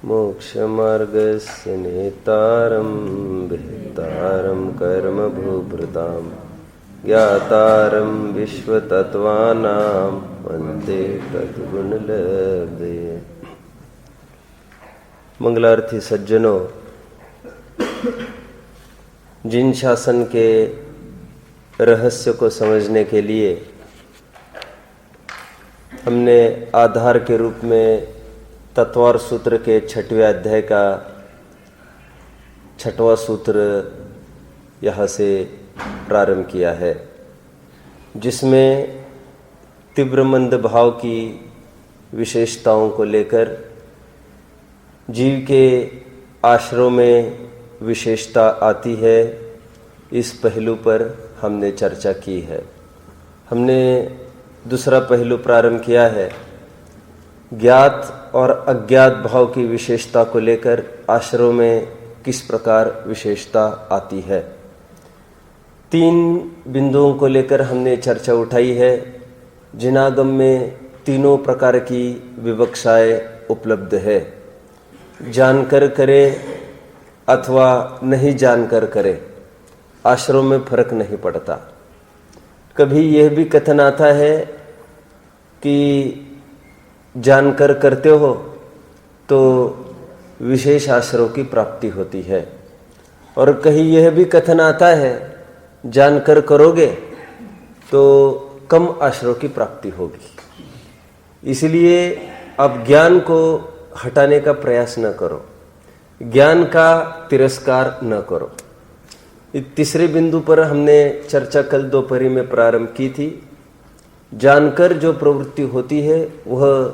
मोक्षमार्गस्य नेतारं विहतारं कर्मभूभृतां ज्ञातारं विश्वतत्त्वानां वन्दे तद्गुणलब्धये। मंगलार्थी सज्जनों, जिन शासन के रहस्य को समझने के लिए हमने आधार के रूप में तत्वार सूत्र के 6वें अध्याय का 6वां सूत्र यहाँ से प्रारंभ किया है, जिसमें तीव्र मंद भाव की विशेषताओं को लेकर जीव के आश्रयों में विशेषता आती है, इस पहलू पर हमने चर्चा की है। हमने दूसरा पहलू प्रारंभ किया है, ज्ञात और अज्ञात भाव की विशेषता को लेकर आश्रयों में किस प्रकार विशेषता आती है। 3 बिंदुओं को लेकर हमने चर्चा उठाई है। जिनागम में तीनों प्रकार की विवक्षाएं उपलब्ध है, जानकर करे अथवा नहीं जानकर करे, आश्रयों में फर्क नहीं पड़ता। कभी यह भी कथन आता है कि जानकर करते हो तो विशेष आश्रयों की प्राप्ति होती है, और कहीं यह भी कथन आता है जानकर करोगे तो कम आश्रयों की प्राप्ति होगी। इसलिए अब ज्ञान को हटाने का प्रयास न करो, ज्ञान का तिरस्कार न करो। तीसरे बिंदु पर हमने चर्चा कल दोपहर में प्रारंभ की थी। जानकर जो प्रवृत्ति होती है वह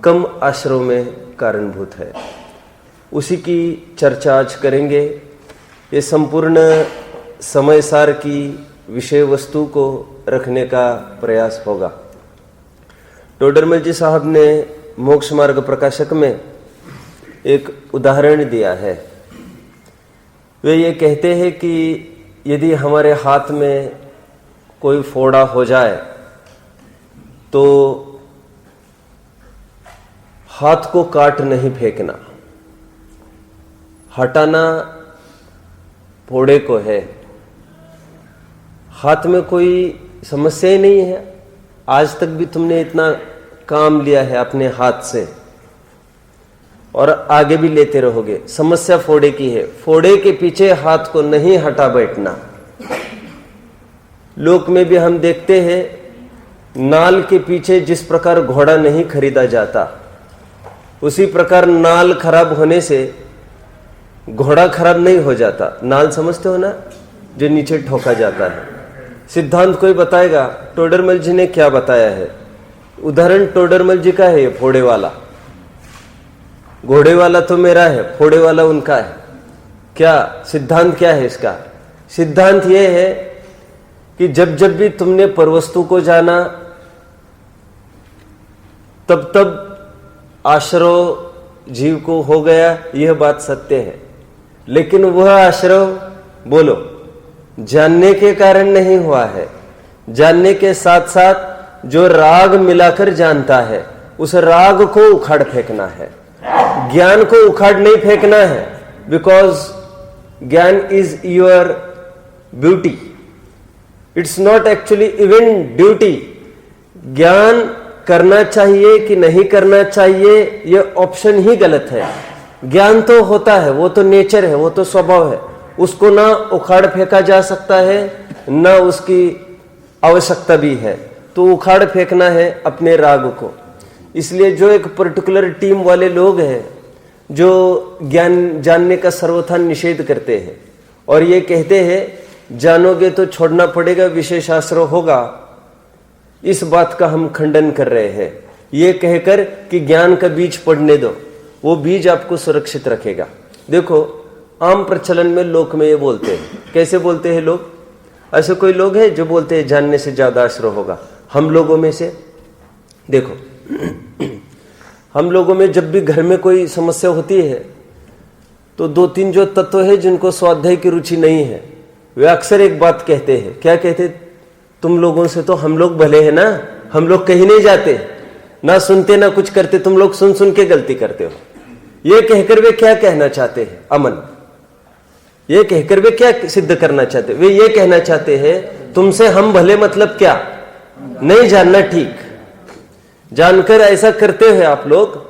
कम आश्रयों में कारणभूत है, उसी की चर्चा आज करेंगे। ये संपूर्ण समय सार की विषय वस्तु को रखने का प्रयास होगा। टोडरमल जी साहब ने मोक्ष मार्ग प्रकाशक में एक उदाहरण दिया है। वे ये कहते हैं कि यदि हमारे हाथ में कोई फोड़ा हो जाए तो हाथ को काट नहीं फेंकना, हटाना फोड़े को है। हाथ में कोई समस्या ही नहीं है, आज तक भी तुमने इतना काम लिया है अपने हाथ से और आगे भी लेते रहोगे। समस्या फोड़े की है, फोड़े के पीछे हाथ को नहीं हटा बैठना। लोक में भी हम देखते हैं, नाल के पीछे जिस प्रकार घोड़ा नहीं खरीदा जाता, उसी प्रकार नाल खराब होने से घोड़ा खराब नहीं हो जाता। नाल समझते हो ना, जो नीचे ठोका जाता है। सिद्धांत कोई बताएगा, टोडरमल जी ने क्या बताया है। उदाहरण टोडरमल जी का है, फोड़े वाला। घोड़े वाला तो मेरा है, फोड़े वाला उनका है। क्या सिद्धांत क्या है इसका? सिद्धांत यह है कि जब जब भी तुमने परवस्तु को जाना, तब तब आश्रय जीव को हो गया, यह बात सत्य है। लेकिन वह आश्रय बोलो जानने के कारण नहीं हुआ है। जानने के साथ साथ जो राग मिलाकर जानता है, उस राग को उखाड़ फेंकना है, ज्ञान को उखाड़ नहीं फेंकना है। बिकॉज ज्ञान is your beauty, it's not actually even duty. ज्ञान करना चाहिए कि नहीं करना चाहिए, यह ऑप्शन ही गलत है। ज्ञान तो होता है, वो तो नेचर है, वो तो स्वभाव है। उसको ना उखाड़ फेंका जा सकता है, ना उसकी आवश्यकता भी है। तो उखाड़ फेंकना है अपने राग को। इसलिए जो एक पर्टिकुलर टीम वाले लोग हैं जो ज्ञान जानने का सर्वथा निषेध करते हैं और ये कहते हैं जानोगे तो छोड़ना पड़ेगा, विशेष आश्रय होगा, इस बात का हम खंडन कर रहे हैं। ये कहकर कि ज्ञान का बीज पड़ने दो, वो बीज आपको सुरक्षित रखेगा। देखो, आम प्रचलन में लोक में ये बोलते हैं। कैसे बोलते हैं लोग? ऐसे कोई लोग हैं जो बोलते हैं जानने से ज्यादा आश्रय होगा। हम लोगों में से देखो, हम लोगों में जब भी घर में कोई समस्या होती है तो 2-3 जो तत्व है जिनको स्वाध्याय की रुचि नहीं है, वे अक्सर एक बात कहते हैं। क्या कहते? तुम लोगों से तो हम लोग भले हैं ना, हम लोग कहीं नहीं जाते, ना सुनते ना कुछ करते, तुम लोग सुन सुन के गलती करते हो। ये कहकर वे क्या कहना चाहते हैं? अमन। ये कहकर वे क्या सिद्ध करना चाहते हैं? वे ये कहना चाहते हैं तुमसे हम भले मतलब क्या? नहीं जानना ठीक। जानकर ऐसा करते हैं आप लोग,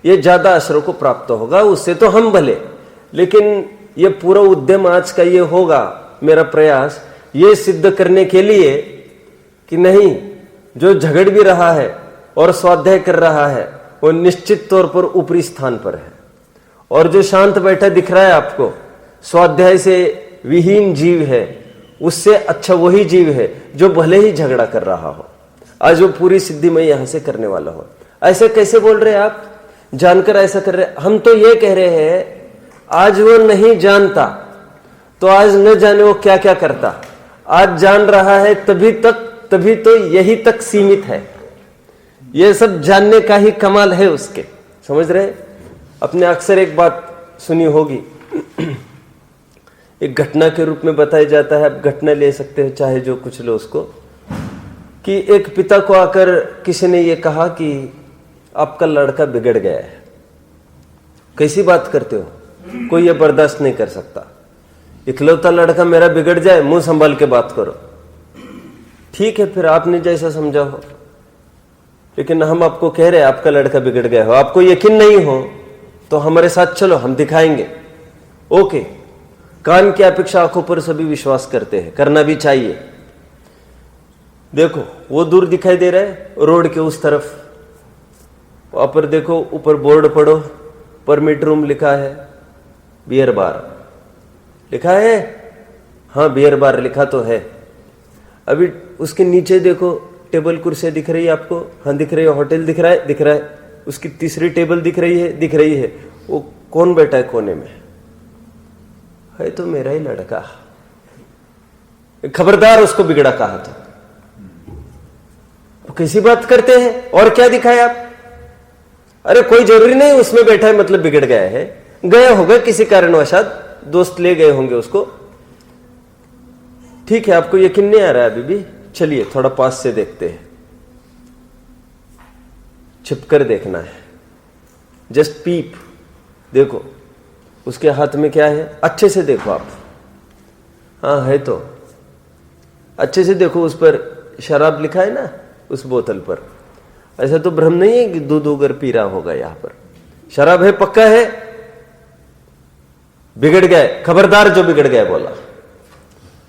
ये ज्यादा असरों को प्राप्त होगा, उससे तो हम भले। लेकिन ये पूरा उद्यम आज का ये होगा, मेरा प्रयास ये सिद्ध करने के लिए कि नहीं, जो झगड़ भी रहा है और स्वाध्याय कर रहा है वो निश्चित तौर पर ऊपरी स्थान पर है, और जो शांत बैठा दिख रहा है आपको, स्वाध्याय से विहीन जीव है, उससे अच्छा वही जीव है जो भले ही झगड़ा कर रहा हो। आज वो पूरी सिद्धि मैं यहां से करने वाला हूं। ऐसे कैसे बोल रहे हैं आप? जानकर ऐसा कर रहे हैं। हम तो ये कह रहे हैं आज वो नहीं जानता तो आज न जाने वो क्या क्या करता। आज जान रहा है तभी तो यही तक सीमित है। ये सब जानने का ही कमाल है उसके, समझ रहे? अपने अक्सर एक बात सुनी होगी, एक घटना के रूप में बताया जाता है, आप घटना ले सकते हो चाहे जो कुछ लो उसको, कि एक पिता को आकर किसी ने ये कहा कि आपका लड़का बिगड़ गया है। कैसी बात करते हो? कोई ये बर्दाश्त नहीं कर सकता, इकलौता लड़का मेरा बिगड़ जाए, मुंह संभाल के बात करो। ठीक है, फिर आपने जैसा समझा हो, लेकिन हम आपको कह रहे हैं आपका लड़का बिगड़ गया हो, आपको यकीन नहीं हो तो हमारे साथ चलो, हम दिखाएंगे। ओके, कान की अपेक्षा आंखों पर सभी विश्वास करते हैं, करना भी चाहिए। देखो वो दूर दिखाई दे रहा है, रोड के उस तरफ, वहां पर देखो ऊपर बोर्ड पढ़ो, परमिट रूम लिखा है, बियर बार लिखा है। हाँ, बियर बार लिखा तो है। अभी उसके नीचे देखो टेबल कुर्सियां दिख रही है आपको? हाँ दिख रही है। होटल दिख रहा है? दिख रहा है। उसकी तीसरी टेबल दिख रही है? दिख रही है। वो कौन बैठा है कोने में? है तो मेरा ही लड़का। खबरदार उसको बिगड़ा कहा तो कैसी बात करते हैं? और क्या दिखाए आप? अरे कोई जरूरी नहीं उसमें बैठा है मतलब बिगड़ गया है, गया होगा किसी कारणवशात, दोस्त ले गए होंगे उसको। ठीक है, आपको यकीन नहीं आ रहा है अभी भी, चलिए थोड़ा पास से देखते हैं, छिपकर देखना है, जस्ट पीप। देखो उसके हाथ में क्या है, अच्छे से देखो आप। हाँ है तो, अच्छे से देखो, उस पर शराब लिखा है ना उस बोतल पर। ऐसा तो भ्रम नहीं है कि दूध उगर पी रहा होगा, यहां पर शराब है, पक्का है। बिगड़ गए, खबरदार जो बिगड़ गया बोला।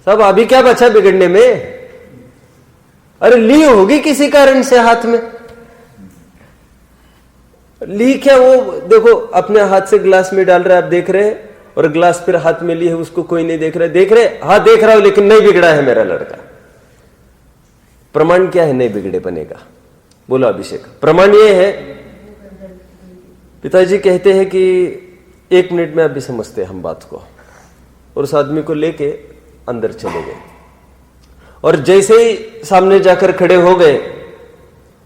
सब अभी क्या बचा बिगड़ने में? अरे ली होगी किसी कारण से हाथ में, ली क्या? वो देखो अपने हाथ से ग्लास में डाल रहे, आप देख रहे हैं, और ग्लास फिर हाथ में ली है, उसको कोई नहीं देख रहा। देख रहे? हाँ देख रहा हूं, लेकिन नहीं बिगड़ा है मेरा लड़का। प्रमाण क्या है नहीं बिगड़े बनेगा? बोलो अभिषेक। प्रमाण ये है, पिताजी कहते हैं कि 1 मिनट में अभी समझते हैं हम बात को, और उस आदमी को लेके अंदर चले गए। और जैसे ही सामने जाकर खड़े हो गए,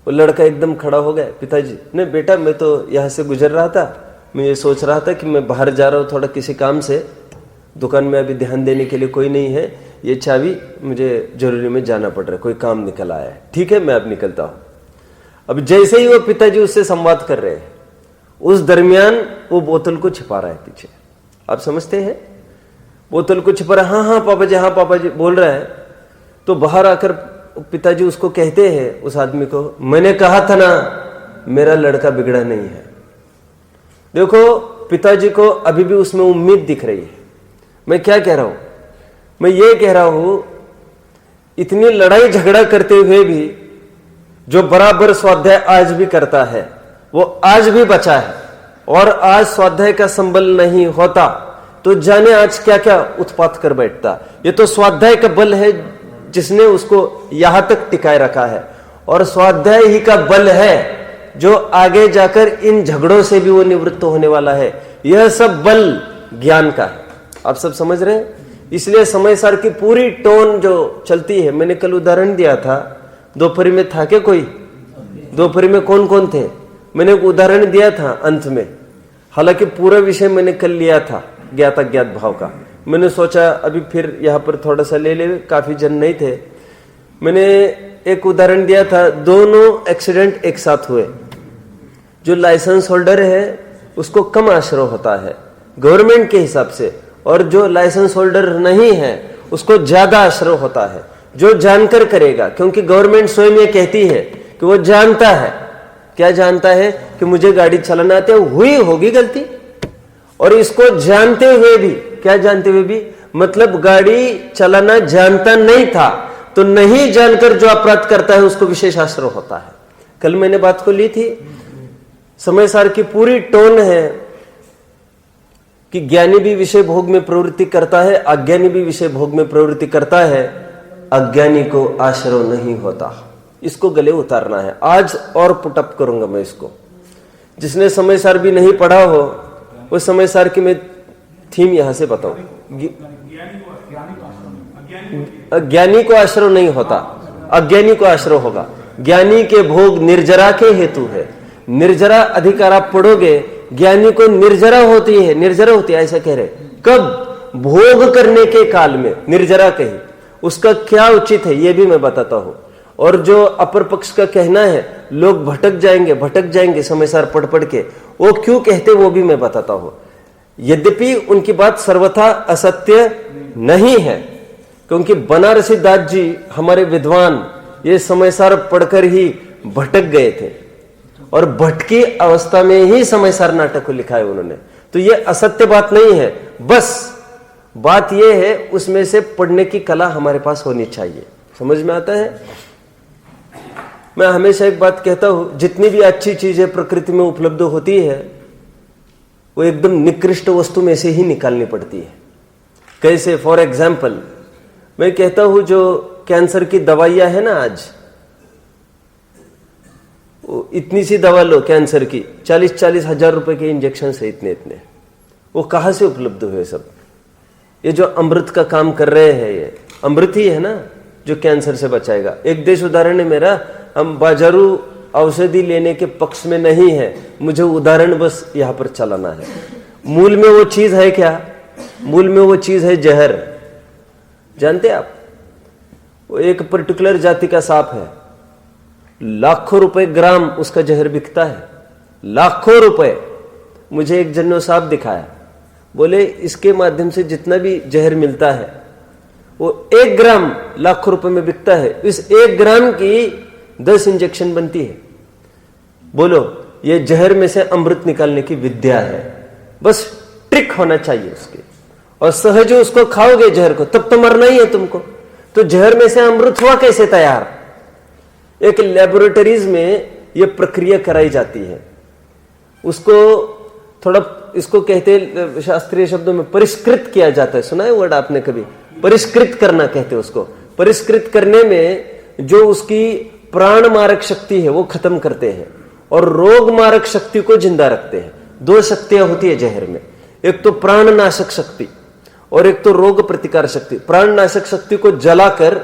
वो लड़का एकदम खड़ा हो गया। पिताजी नहीं बेटा, मैं तो यहां से गुजर रहा था, मैं ये सोच रहा था कि मैं बाहर जा रहा हूं थोड़ा किसी काम से, दुकान में अभी ध्यान देने के लिए कोई नहीं है, ये चाबी मुझे जरूरी में जाना पड़ रहा है, कोई काम निकल आया है। ठीक है, मैं अब निकलता हूं। अब जैसे ही वो पिताजी उससे संवाद कर रहे हैं, उस दरमियान वो बोतल को छिपा रहा है पीछे। आप समझते हैं? बोतल को छिपा रहा है। हाँ पापा जी, हाँ पापा जी बोल रहा है। तो बाहर आकर पिताजी उसको कहते हैं, उस आदमी को, मैंने कहा था ना मेरा लड़का बिगड़ा नहीं है। देखो पिताजी को अभी भी उसमें उम्मीद दिख रही है। मैं क्या कह रहा हूं? मैं ये कह रहा हूं, इतनी लड़ाई झगड़ा करते हुए भी जो बराबर स्वाध्याय आज भी करता है, वो आज भी बचा है। और आज स्वाध्याय का संबल नहीं होता तो जाने आज क्या क्या उत्पात कर बैठता। ये तो स्वाध्याय का बल है जिसने उसको यहां तक टिकाए रखा है, और स्वाध्याय ही का बल है जो आगे जाकर इन झगड़ों से भी वो निवृत्त होने वाला है। यह सब बल ज्ञान का है। आप सब समझ रहे हैं? इसलिए समय सार की पूरी टोन जो चलती है, मैंने कल उदाहरण दिया था, दोपहरी में था क्या कोई? दोपहरी में कौन कौन थे? मैंने एक उदाहरण दिया था अंत में, हालांकि पूरा विषय मैंने कल लिया था ज्ञात अज्ञात भाव का। मैंने सोचा अभी फिर यहां पर थोड़ा सा ले ले, काफी जन नहीं थे। मैंने एक उदाहरण दिया था, दोनों एक्सीडेंट एक साथ हुए। जो लाइसेंस होल्डर है उसको कम आश्रय होता है गवर्नमेंट के हिसाब से, और जो लाइसेंस होल्डर नहीं है उसको ज्यादा आश्रय होता है। जो जानकर करेगा, क्योंकि गवर्नमेंट स्वयं ये कहती है कि वो जानता है, क्या जानता है कि मुझे गाड़ी चलाना आती है, हुई होगी गलती, और इसको जानते हुए भी, क्या जानते हुए भी मतलब गाड़ी चलाना जानता नहीं था, तो नहीं जानकर जो अपराध करता है उसको विशेष आश्रय होता है। कल मैंने बात को ली थी, समय सार की पूरी टोन है कि ज्ञानी भी विषय भोग में प्रवृत्ति करता है, अज्ञानी भी विषय भोग में प्रवृत्ति करता है, अज्ञानी को आश्रय नहीं होता। इसको गले उतारना है। आज और पुटअप करूंगा मैं इसको। जिसने समय सार भी नहीं पढ़ा हो वो समय सार की मैं थीम यहां से बताऊं। ज्ञानी को आश्रय नहीं होता, अज्ञानी को आश्रय होगा। ज्ञानी के भोग निर्जरा के हेतु है। निर्जरा अधिकार आप पढ़ोगे, ज्ञानी को निर्जरा होती है, निर्जरा होती है ऐसा कह रहे। कब? भोग करने के काल में निर्जरा कही। उसका क्या उचित है ये भी मैं बताता हूं। और जो अपर पक्ष का कहना है लोग भटक जाएंगे समय सार पढ़ पढ़ के, वो क्यों कहते वो भी मैं बताता हूं। यद्यपि उनकी बात सर्वथा असत्य नहीं है, क्योंकि बनारसी दास जी हमारे विद्वान ये समय सार पढ़कर ही भटक गए थे, और भटकी अवस्था में ही समय सार नाटक को लिखा है उन्होंने। तो ये असत्य बात नहीं है, बस बात ये है उसमें से पढ़ने की कला हमारे पास होनी चाहिए। समझ में आता है? मैं हमेशा एक बात कहता हूं, जितनी भी अच्छी चीजें प्रकृति में उपलब्ध होती है वो एकदम निकृष्ट वस्तु में से ही निकालनी पड़ती है। कैसे? फॉर एग्जाम्पल मैं कहता हूं जो कैंसर की दवाइयां है ना, आज इतनी सी दवा लो कैंसर की, 40-40 हजार रुपए के इंजेक्शन है इतने, वो कहां से उपलब्ध हुए सब? ये जो अमृत का काम कर रहे हैं, ये अमृत ही है ना जो कैंसर से बचाएगा। एक देश उदाहरण है मेरा, हम बाजारू औषधि लेने के पक्ष में नहीं है, मुझे उदाहरण बस यहां पर चलाना है। मूल में वो चीज है क्या? मूल में वो चीज है जहर। जानते आप? वो एक पर्टिकुलर जाति का सांप है, लाखों रुपए ग्राम उसका जहर बिकता है, लाखों रुपए। मुझे एक जन्नो सांप दिखाया, बोले इसके माध्यम से जितना भी जहर मिलता है वो 1 ग्राम लाखों रुपए में बिकता है। इस 1 ग्राम की 10 इंजेक्शन बनती है। बोलो ये जहर में से अमृत निकालने की विद्या है, बस ट्रिक होना चाहिए उसके, और सहज उसको खाओगे जहर को तब तो मरना ही है तुमको। तो जहर में से अमृत हुआ कैसे तैयार? एक लैबोरेटरीज में यह प्रक्रिया कराई जाती है, उसको थोड़ा, इसको कहते हैं शास्त्रीय शब्दों में परिष्कृत किया जाता है। सुना है वर्ड आपने कभी? परिष्कृत करना कहते हैं उसको। परिष्कृत करने में जो उसकी प्राण मारक शक्ति है वो खत्म करते हैं और रोग मारक शक्ति को जिंदा रखते हैं। 2 शक्तियां होती है जहर में, एक तो प्राण नाशक शक्ति और एक तो रोग प्रतिकार शक्ति। प्राण नाशक शक्ति को जलाकर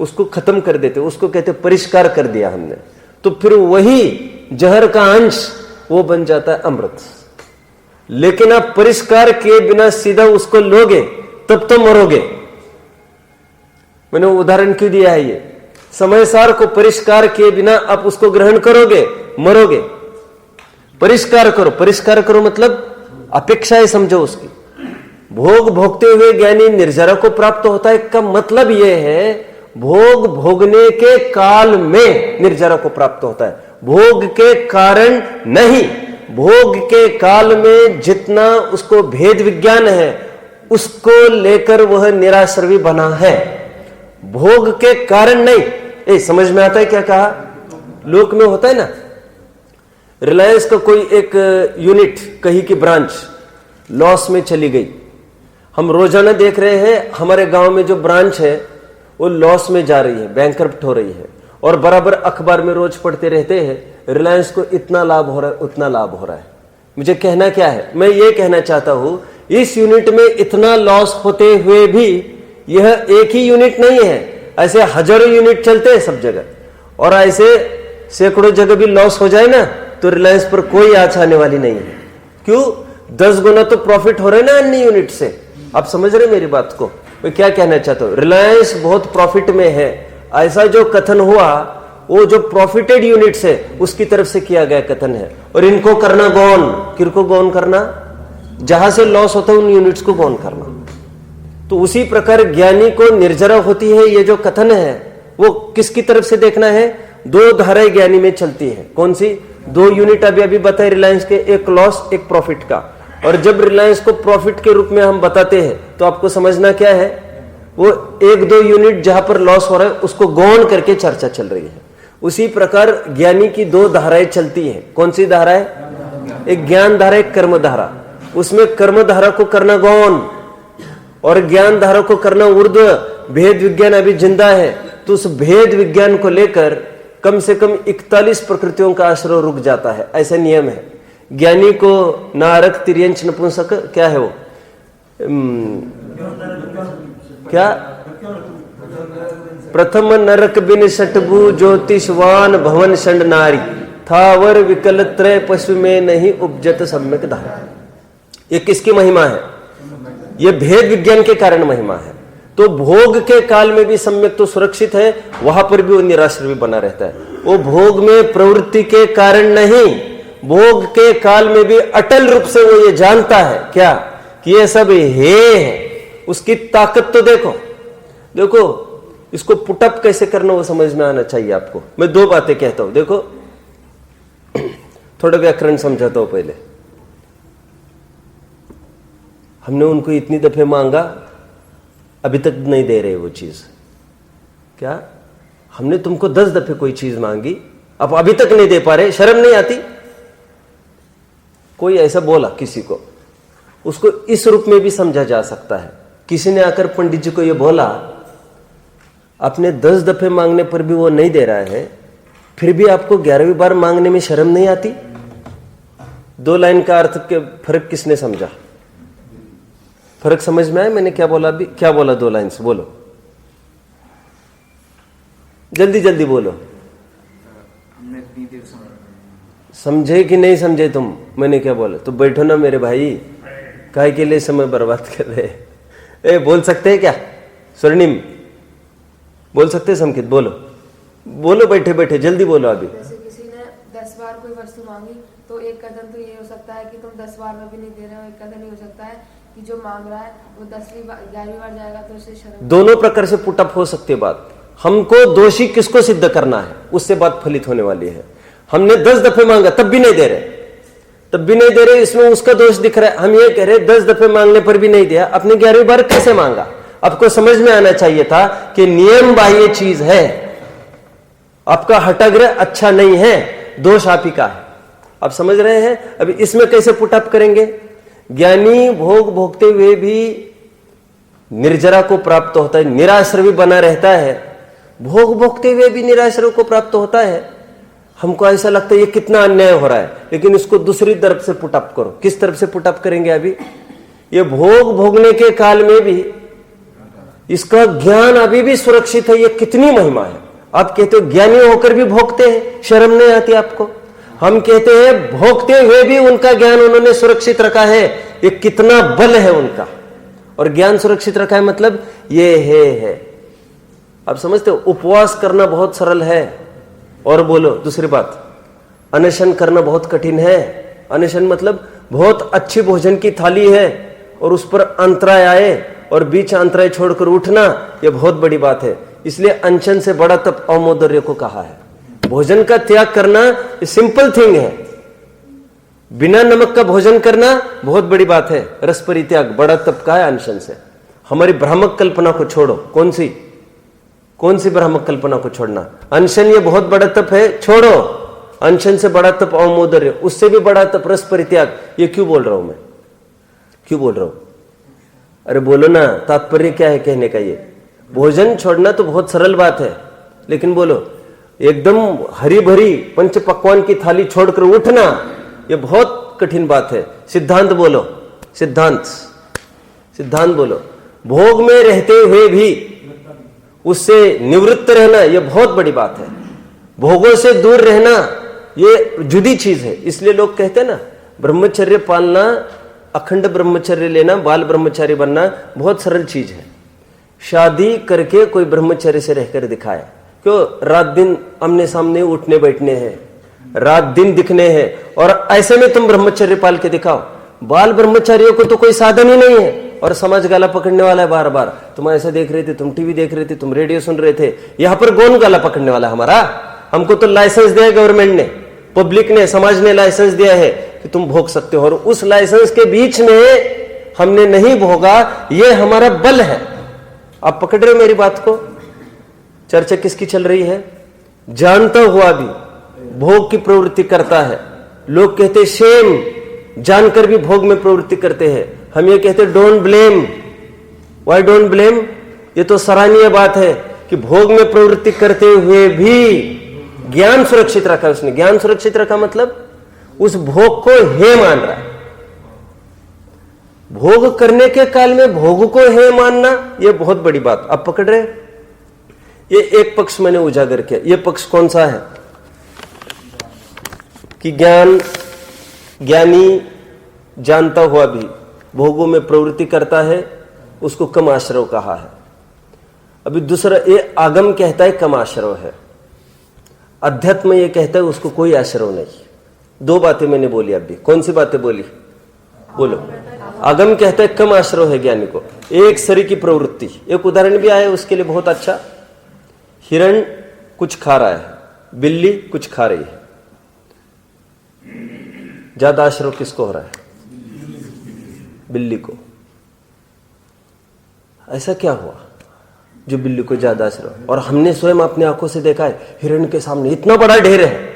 उसको खत्म कर देते, उसको कहते परिष्कार कर दिया हमने, तो फिर वही जहर का अंश वो बन जाता है अमृत। लेकिन आप परिष्कार के बिना सीधा उसको लोगे तब तो मरोगे। मैंने उदाहरण क्यों दिया है? ये समय सार को परिष्कार के बिना आप उसको ग्रहण करोगे मरोगे। परिष्कार करो, परिष्कार करो मतलब अपेक्षाएं समझो उसकी। भोग भोगते हुए ज्ञानी निर्जरा को प्राप्त होता है का मतलब यह है भोग भोगने के काल में निर्जरा को प्राप्त होता है, भोग के कारण नहीं। भोग के काल में जितना उसको भेद विज्ञान है उसको लेकर वह निराश्रवी बना है, भोग के कारण नहीं। समझ में आता है क्या कहा? लोक में होता है ना, रिलायंस का कोई एक यूनिट, कहीं की ब्रांच लॉस में चली गई। हम रोजाना देख रहे हैं हमारे गांव में जो ब्रांच है वो लॉस में जा रही है, बैंकरप्ट हो रही है, और बराबर अखबार में रोज पढ़ते रहते हैं रिलायंस को इतना लाभ हो रहा है, उतना लाभ हो रहा है। मुझे कहना क्या है? मैं ये कहना चाहता हूं इस यूनिट में इतना लॉस होते हुए भी यह एक ही यूनिट नहीं है, ऐसे हजारों यूनिट चलते हैं सब जगह, और ऐसे सैकड़ों जगह भी लॉस हो जाए ना तो रिलायंस पर कोई आँच आने वाली नहीं है। क्यों? 10 गुना तो प्रॉफिट हो रहे ना अन्य यूनिट से। आप समझ रहे मेरी बात को? मैं क्या कहना चाहता हूं? रिलायंस बहुत प्रॉफिट में है ऐसा जो कथन हुआ वो जो प्रॉफिटेड यूनिट्स है उसकी तरफ से किया गया कथन है। और इनको करना गौण, किनको गौण करना? जहां से लॉस होता है उन यूनिट्स को गौण करना। तो उसी प्रकार ज्ञानी को निर्जरा होती है, ये जो कथन है वो किसकी तरफ से देखना है? दो धाराएं ज्ञानी में चलती है। कौन सी? दो यूनिट अभी बताए रिलायंस के, एक लॉस एक प्रॉफिट का। और जब रिलायंस को प्रॉफिट के रूप में हम बताते हैं तो आपको समझना क्या है, वो एक दो यूनिट जहां पर लॉस हो रहा है उसको गौण करके चर्चा चल रही है। उसी प्रकार ज्ञानी की दो धाराएं चलती है। कौन सी धाराएं? एक ज्ञान धारा, एक कर्म धारा। उसमें कर्म धारा को करना गौण और ज्ञान धारा को करना ऊर्ध्व। भेद विज्ञान अभी जिंदा है तो उस भेद विज्ञान को लेकर कम से कम 41 प्रकृतियों का आश्रय रुक जाता है, ऐसा नियम है। ज्ञानी को नारक तिर्यंच नपुंसक क्या है वो, क्या? प्रथम नरक बिन सटभु ज्योतिषवान भवन षंड नारी, थावर विकल त्रय पशु में नहीं उपजत सम्यक धारा। ये किसकी महिमा है? ये भेद विज्ञान के कारण महिमा है। तो भोग के काल में भी सम्यक तो सुरक्षित है, वहां पर भी वो निराश्रय भी बना रहता है। वो भोग में प्रवृत्ति के कारण नहीं, भोग के काल में भी अटल रूप से वो ये जानता है क्या कि ये सब है। उसकी ताकत तो देखो, देखो इसको पुटअप कैसे करना वो समझ में आना चाहिए आपको। मैं दो बातें कहता हूं, देखो थोड़ा व्याकरण समझाता हूं। पहले हमने उनको इतनी दफे मांगा, अभी तक नहीं दे रहे वो चीज। क्या? हमने तुमको 10 दफे कोई चीज मांगी, अब अभी तक नहीं दे पा रहे, शर्म नहीं आती? कोई ऐसा बोला किसी को, उसको इस रूप में भी समझा जा सकता है। किसी ने आकर पंडित जी को ये बोला, आपने 10 दफे मांगने पर भी वो नहीं दे रहा है, फिर भी आपको 11वीं बार मांगने में शर्म नहीं आती? दो लाइन का अर्थ के फर्क किसने समझा? फर्क समझ में आया मैंने क्या बोला? अभी क्या बोला? दो लाइन से बोलो, जल्दी जल्दी बोलो। समझे कि नहीं समझे तुम? मैंने क्या बोला? तो बैठो ना मेरे भाई, काहे के लिए समय बर्बाद कर रहे? ए बोल सकते हैं क्या? स्वर्णिम बोल सकते हैं? संकेत बोलो, बोलो बैठे बैठे जल्दी बोलो। अभी जैसे किसी ने 10 बार कोई वस्तु मांगी तो एक कदम तो ये हो सकता है कि तुम 10 बार में भी नहीं दे रहे हो। एक कदम ये हो सकता है कि जो मांग रहा है वो 10वीं बार 11वीं बार जाएगा तो उसे शर्म। दोनों प्रकार से पुटअप हो सकती है बात। हमको दोषी किसको सिद्ध करना है, उससे बात फलित होने वाली है। हमने 10 दफे मांगा तब भी नहीं दे रहे, तब भी नहीं दे रहे, इसमें उसका दोष दिख रहा है। हम ये कह रहे 10 दफे मांगने पर भी नहीं दिया, अपने 11वीं बार कैसे मांगा? आपको समझ में आना चाहिए था कि नियम बाह्य चीज है, आपका हठाग्रह अच्छा नहीं है, दोष आप ही का है। आप समझ रहे हैं? अभी इसमें कैसे पुटअप करेंगे? ज्ञानी भोग भोगते हुए भी निर्जरा को प्राप्त होता है, निराश्रय भी बना रहता है। भोग भोगते हुए भी निराश्रय को प्राप्त होता है। हमको ऐसा लगता है ये कितना अन्याय हो रहा है, लेकिन इसको दूसरी तरफ से पुटअप करो। किस तरफ से पुटअप करेंगे? अभी ये भोग भोगने के काल में भी इसका ज्ञान अभी भी सुरक्षित है, ये कितनी महिमा है। आप कहते हो ज्ञानी होकर भी भोगते हैं, शर्म नहीं आती आपको? हम कहते हैं भोगते हुए भी उनका ज्ञान उन्होंने सुरक्षित रखा है, ये कितना बल है उनका। और ज्ञान सुरक्षित रखा है मतलब ये है। आप समझते हो? उपवास करना बहुत सरल है। और बोलो दूसरी बात, अनशन करना बहुत कठिन है। अनशन मतलब बहुत अच्छी भोजन की थाली है और उस पर अंतराय आए और बीच अंतराय छोड़कर उठना, यह बहुत बड़ी बात है। इसलिए अनशन से बड़ा तप अमोदर्य को कहा है। भोजन का त्याग करना सिंपल थिंग है, बिना नमक का भोजन करना बहुत बड़ी बात है। रस परित्याग बड़ा तप का है अनशन से। हमारी भ्रामक कल्पना को छोड़ो। कौन सी भ्रामक कल्पना को छोड़ना? अनशन ये बहुत बड़ा तप है, छोड़ो। अनशन से बड़ा तप अवमोदर्य, उससे भी बड़ा तप रस परित्याग। ये क्यों बोल रहा हूं मैं? क्यों बोल रहा हूं? अरे बोलो ना, तात्पर्य क्या है कहने का? ये भोजन छोड़ना तो बहुत सरल बात है, लेकिन बोलो एकदम हरी भरी पंच पकवान की थाली छोड़कर उठना, ये बहुत कठिन बात है। सिद्धांत बोलो, सिद्धांत बोलो। भोग में रहते हुए भी उससे निवृत्त रहना, यह बहुत बड़ी बात है। भोगों से दूर रहना ये जुदी चीज है। इसलिए लोग कहते हैं ना, ब्रह्मचर्य पालना, अखंड ब्रह्मचर्य लेना, बाल ब्रह्मचारी बनना बहुत सरल चीज है। शादी करके कोई ब्रह्मचर्य से रहकर दिखाए, क्यों? रात दिन आमने सामने उठने बैठने हैं, रात दिन दिखने हैं, और ऐसे में तुम ब्रह्मचर्य पाल के दिखाओ। बाल ब्रह्मचारियों को तो कोई साधन ही नहीं है, और समाज गाला पकड़ने वाला है बार बार। तुम ऐसे देख रहे थे, तुम टीवी देख रहे थे, तुम रेडियो सुन रहे थे, यहां पर कौन गाला पकड़ने वाला है हमारा? हमको तो लाइसेंस दिया है गवर्नमेंट ने, पब्लिक ने, समाज ने लाइसेंस दिया है कि तुम भोग सकते हो, और उस लाइसेंस के बीच में हमने नहीं भोगा, ये हमारा बल है। आप पकड़ रहे हो मेरी बात को? चर्चा किसकी चल रही है? जानता हुआ भी भोग की प्रवृत्ति करता है। लोग कहते शेम, जानकर भी भोग में प्रवृत्ति करते हैं। हम ये कहते don't blame. Why don't blame? ये तो सराहनीय बात है कि भोग में प्रवृत्ति करते हुए भी ज्ञान सुरक्षित रखा उसने। ज्ञान सुरक्षित रखा मतलब उस भोग को हे मान रहा है। भोग करने के काल में भोग को हे मानना, यह बहुत बड़ी बात। आप पकड़ रहे? ये एक पक्ष मैंने उजागर किया। ये पक्ष कौन सा है? कि ज्ञानी जानता हुआ भी भोगों में प्रवृत्ति करता है, उसको कम आश्रव कहा है। अभी दूसरा, ये आगम कहता है कम आश्रव है, अध्यात्म ये कहता है उसको कोई आश्रव नहीं। दो बातें मैंने बोली अभी। कौन सी बातें बोली? बोलो। आगम कहता है कम आश्रव है ज्ञानी को, एक शरीर की प्रवृत्ति। एक उदाहरण भी आया उसके लिए बहुत अच्छा। हिरण कुछ खा रहा है, बिल्ली कुछ खा रही है, ज्यादा आश्रव किसको हो रहा है? बिल्ली को। ऐसा क्या हुआ जो बिल्ली को ज्यादा आश्रव? और हमने स्वयं अपनी आंखों से देखा है, हिरण के सामने इतना बड़ा ढेर है,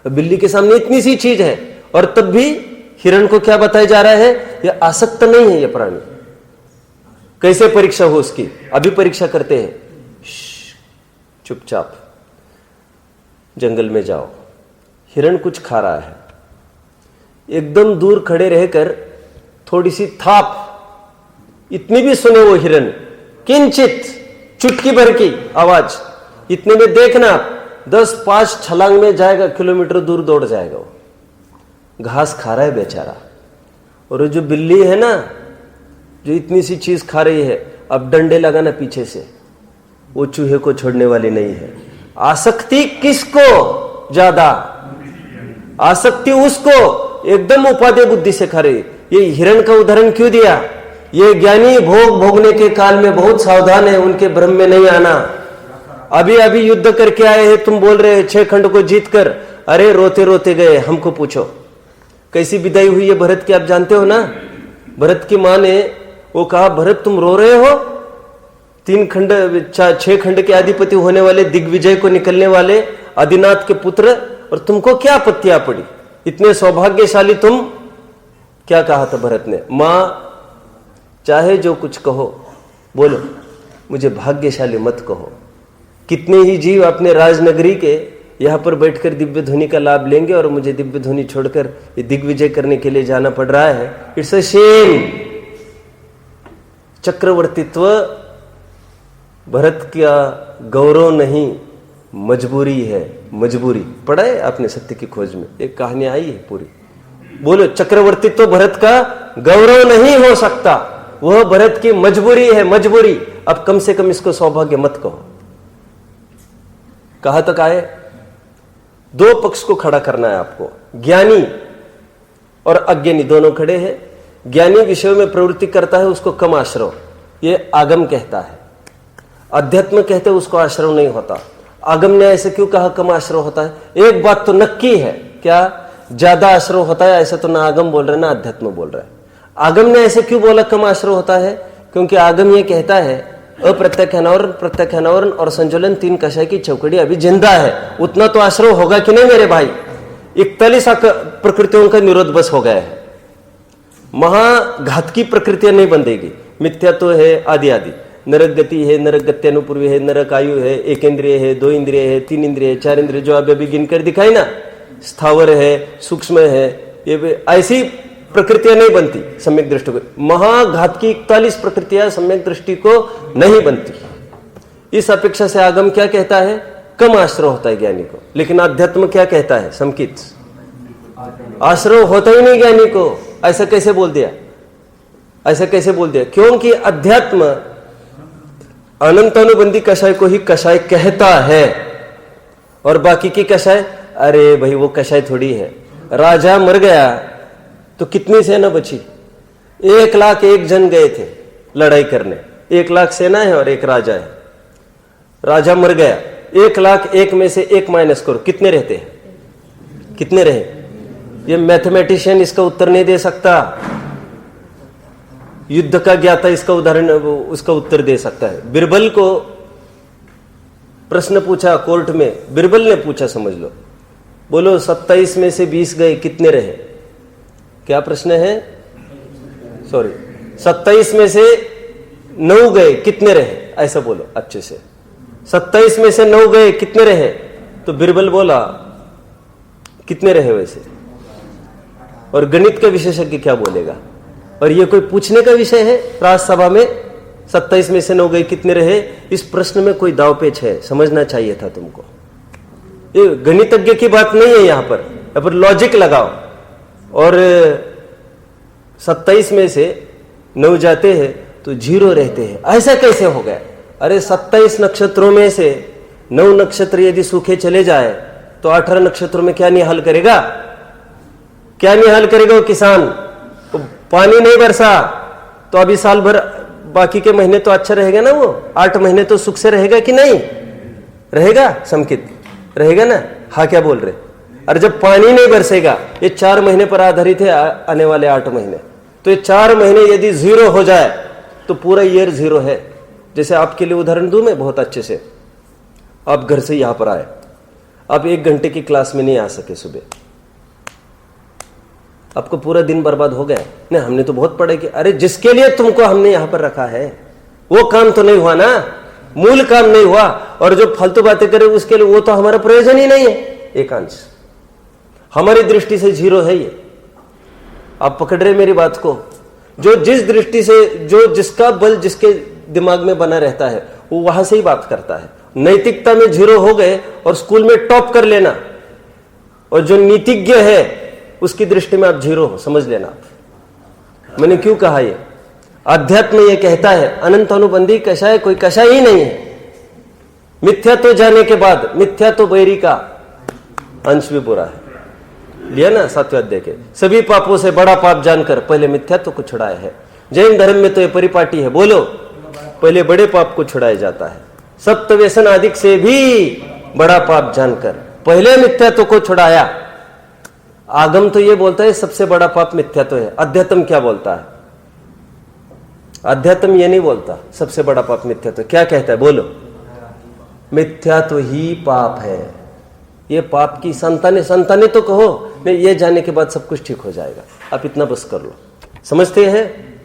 बिल्ली के सामने इतनी सी चीज है, और तब भी हिरण को क्या बताया जा रहा है? यह आसक्त नहीं है, यह प्राणी। कैसे परीक्षा हो उसकी? अभी परीक्षा करते हैं। चुपचाप जंगल में जाओ, हिरण कुछ खा रहा है, एकदम दूर खड़े रहकर थोड़ी सी थाप, इतनी भी सुने वो हिरण, किंचित चुटकी भर की आवाज, इतने में देखना 10-5 छलांग में जाएगा, किलोमीटर दूर दौड़ जाएगा। वो घास खा रहा है बेचारा। और जो बिल्ली है ना, जो इतनी सी चीज खा रही है, अब डंडे लगाना पीछे से, वो चूहे को छोड़ने वाली नहीं है। आसक्ति किसको ज्यादा? आसक्ति उसको एकदम उपादेय बुद्धि से खा रही। ये हिरण का उदाहरण क्यों दिया? ये ज्ञानी भोग भोगने के काल में बहुत सावधान है, उनके भ्रम में नहीं आना। अभी अभी युद्ध करके आए हैं, तुम बोल रहे हैं 6 खंड को जीत कर, अरे रोते रोते गए। हमको पूछो कैसी विदाई हुई है भरत की, आप जानते हो ना? भरत की मां ने वो कहा, भरत तुम रो रहे हो? 6 खंड के अधिपति होने वाले, दिग्विजय को निकलने वाले आदिनाथ के पुत्र, और तुमको क्या आपत्तियां पड़ी? इतने सौभाग्यशाली तुम। क्या कहा था भरत ने? मां चाहे जो कुछ कहो, बोलो, मुझे भाग्यशाली मत कहो। कितने ही जीव अपने राजनगरी के यहां पर बैठकर दिव्य ध्वनि का लाभ लेंगे, और मुझे दिव्य ध्वनि छोड़कर ये दिग्विजय करने के लिए जाना पड़ रहा है। It's a shame. चक्रवर्तित्व भरत का गौरव नहीं, मजबूरी है। मजबूरी पढ़ा है आपने सत्य की खोज में, एक कहानी आई है पूरी। बोलो, चक्रवर्तित्व भरत का गौरव नहीं हो सकता, वह भरत की मजबूरी है। मजबूरी। अब कम से कम इसको सौभाग्य मत कहो। कहां तक आए? दो पक्ष को खड़ा करना है आपको, ज्ञानी और अज्ञानी दोनों खड़े हैं। ज्ञानी विषयों में प्रवृत्ति करता है, उसको कम आश्रव, ये आगम कहता है। अध्यात्म कहते हैं उसको आश्रव नहीं होता। आगम ने ऐसे क्यों कहा कम आश्रव होता है? एक बात तो नक्की है, क्या? ज्यादा आश्रव होता है। ऐसा तो ना आगम बोल रहे ना अध्यात्म बोल रहे। आगम ने ऐसे क्यों बोला कम आश्रव होता है? क्योंकि आगम ये कहता है अप्रत्यक्ष अनावरण, प्रत्यक्ष अनावरण और संचलन 3 कषाय की चौकड़ी अभी जिंदा है। उतना तो आश्रव होगा कि नहीं मेरे भाई? 41 प्रकृतियों का निरोध बस हो गया है। महाघात की प्रकृतियां नहीं बंधेगी। मिथ्यात्व है आदि आदि, नरक गति है, नरक गत्यानुपूर्वी है, नरक आयु है, 1 इंद्रिय है, 2 इंद्रिय है, 3 इंद्रिय है, 4 इंद्रिय, जो अभी गिन कर दिखाई ना, स्थावर है, सूक्ष्म है, ये ऐसी प्रकृतियां नहीं बनती सम्यक दृष्टि को। महाघात की 41 प्रकृतियां सम्यक दृष्टि को नहीं बनती। इस अपेक्षा से आगम क्या कहता है? कम आश्रव होता है ज्ञानी को। लेकिन अध्यात्म क्या कहता है? समकित आश्रव होता ही नहीं ज्ञानी को। ऐसा कैसे बोल दिया? ऐसा कैसे बोल दिया? क्योंकि अध्यात्म अनंतानुबंधी कषाय को ही कषाय कहता है, और बाकी की कषाय, अरे भाई वो कषाय थोड़ी है। राजा मर गया तो कितनी सेना बची? 1,00,000 जन गए थे लड़ाई करने, 1,00,000 सेना है और एक राजा है। राजा मर गया, 1,00,000 में से 1 माइनस करो, कितने रहते हैं? कितने रहे? ये मैथमेटिशियन इसका उत्तर नहीं दे सकता, युद्ध का ज्ञाता इसका उदाहरण उसका उत्तर दे सकता है। बिरबल को प्रश्न पूछा कोर्ट में, बिरबल ने पूछा, समझ लो, बोलो 27 में से 20 गए, कितने रहे? क्या प्रश्न है? सॉरी, 27 में से 9 गए, कितने रहे? ऐसा बोलो अच्छे से। 27 में से 9 गए, कितने रहे? तो बिरबल बोला कितने रहे वैसे? और गणित का विशेषज्ञ क्या बोलेगा? और ये कोई पूछने का विषय है राजसभा में? 27 में से 9 गए, कितने रहे? इस प्रश्न में कोई दावपेच है, समझना चाहिए था तुमको। ये गणितज्ञ की बात नहीं है, यहां पर लॉजिक लगाओ। और 27 में से 9 जाते हैं तो 0 रहते हैं, ऐसा कैसे हो गया? अरे 27 नक्षत्रों में से 9 नक्षत्र यदि सूखे चले जाए तो 18 नक्षत्रों में क्या निहाल करेगा? क्या निहाल करेगा वो किसान? तो पानी नहीं बरसा तो अभी साल भर बाकी के महीने तो अच्छा रहेगा ना, वो 8 महीने तो सुख से रहेगा कि नहीं रहेगा? समकित रहेगा ना? हाँ, क्या बोल रहे? और जब पानी नहीं बरसेगा, ये 4 महीने पर आधारित है, आने वाले 8 महीने, तो ये 4 महीने यदि 0 हो जाए तो पूरा ईयर 0 है। जैसे आपके लिए उदाहरण दूं मैं बहुत अच्छे से, आप घर से यहां पर आए, आप 1 घंटे की क्लास में नहीं आ सके सुबह, आपको पूरा दिन बर्बाद हो गया। नहीं, हमने तो बहुत पढ़ा कि अरे जिसके लिए तुमको हमने यहां पर रखा है वो काम तो नहीं हुआ ना, मूल काम नहीं हुआ, और जो फालतू बातें करे उसके लिए वो तो हमारा प्रयोजन ही नहीं है। एक अंश हमारी दृष्टि से 0 है ये। आप पकड़ रहे मेरी बात को? जो जिस दृष्टि से, जो जिसका बल जिसके दिमाग में बना रहता है वो वहां से ही बात करता है। नैतिकता में 0 हो गए और स्कूल में टॉप कर लेना, और जो नीतिज्ञ है उसकी दृष्टि में आप 0 हो, समझ लेना आप। मैंने क्यों कहा ये? अध्यात्म ये कहता है अनंत अनुबंधी कषाय कोई कषाय ही नहीं है। मिथ्या तो जाने के बाद, मिथ्या तो बैरी का अंश भी बुरा है, लिया ना 7वें अध्याय के। सभी पापों से बड़ा पाप जानकर पहले मिथ्या तो को छुड़ाया है। जैन धर्म में तो ये परिपाटी है, बोलो, पहले बड़े पाप को छुड़ाया जाता है। सप्त व्यसन आदि से भी बड़ा पाप जानकर पहले मिथ्या तो को छुड़ाया। आगम तो ये बोलता है सबसे बड़ा पाप मिथ्या तो है। अध्यात्म क्या बोलता है? अध्यात्म ये नहीं बोलता सबसे बड़ा पाप मिथ्या तो। क्या कहता है? बोलो, मिथ्या तो ही पाप है। ये पाप की संतानें तो कहो नहीं, ये जाने के बाद सब कुछ ठीक हो जाएगा, आप इतना बस कर लो। समझते हैं?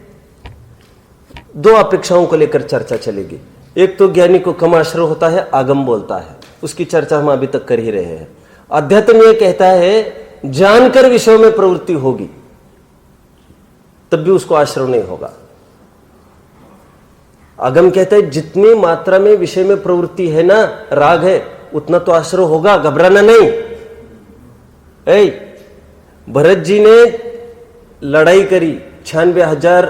2 अपेक्षाओं को लेकर चर्चा चलेगी। एक तो ज्ञानी को कम आश्रय होता है, आगम बोलता है, उसकी चर्चा हम अभी तक कर ही रहे हैं। अध्यात्म यह कहता है जानकर विषयों में प्रवृत्ति होगी तब भी उसको आश्रय नहीं होगा। आगम कहता है जितनी मात्रा में विषय में प्रवृत्ति है ना, राग है, उतना तो आश्रय होगा, घबराना नहीं। भरत जी ने लड़ाई करी, 96,000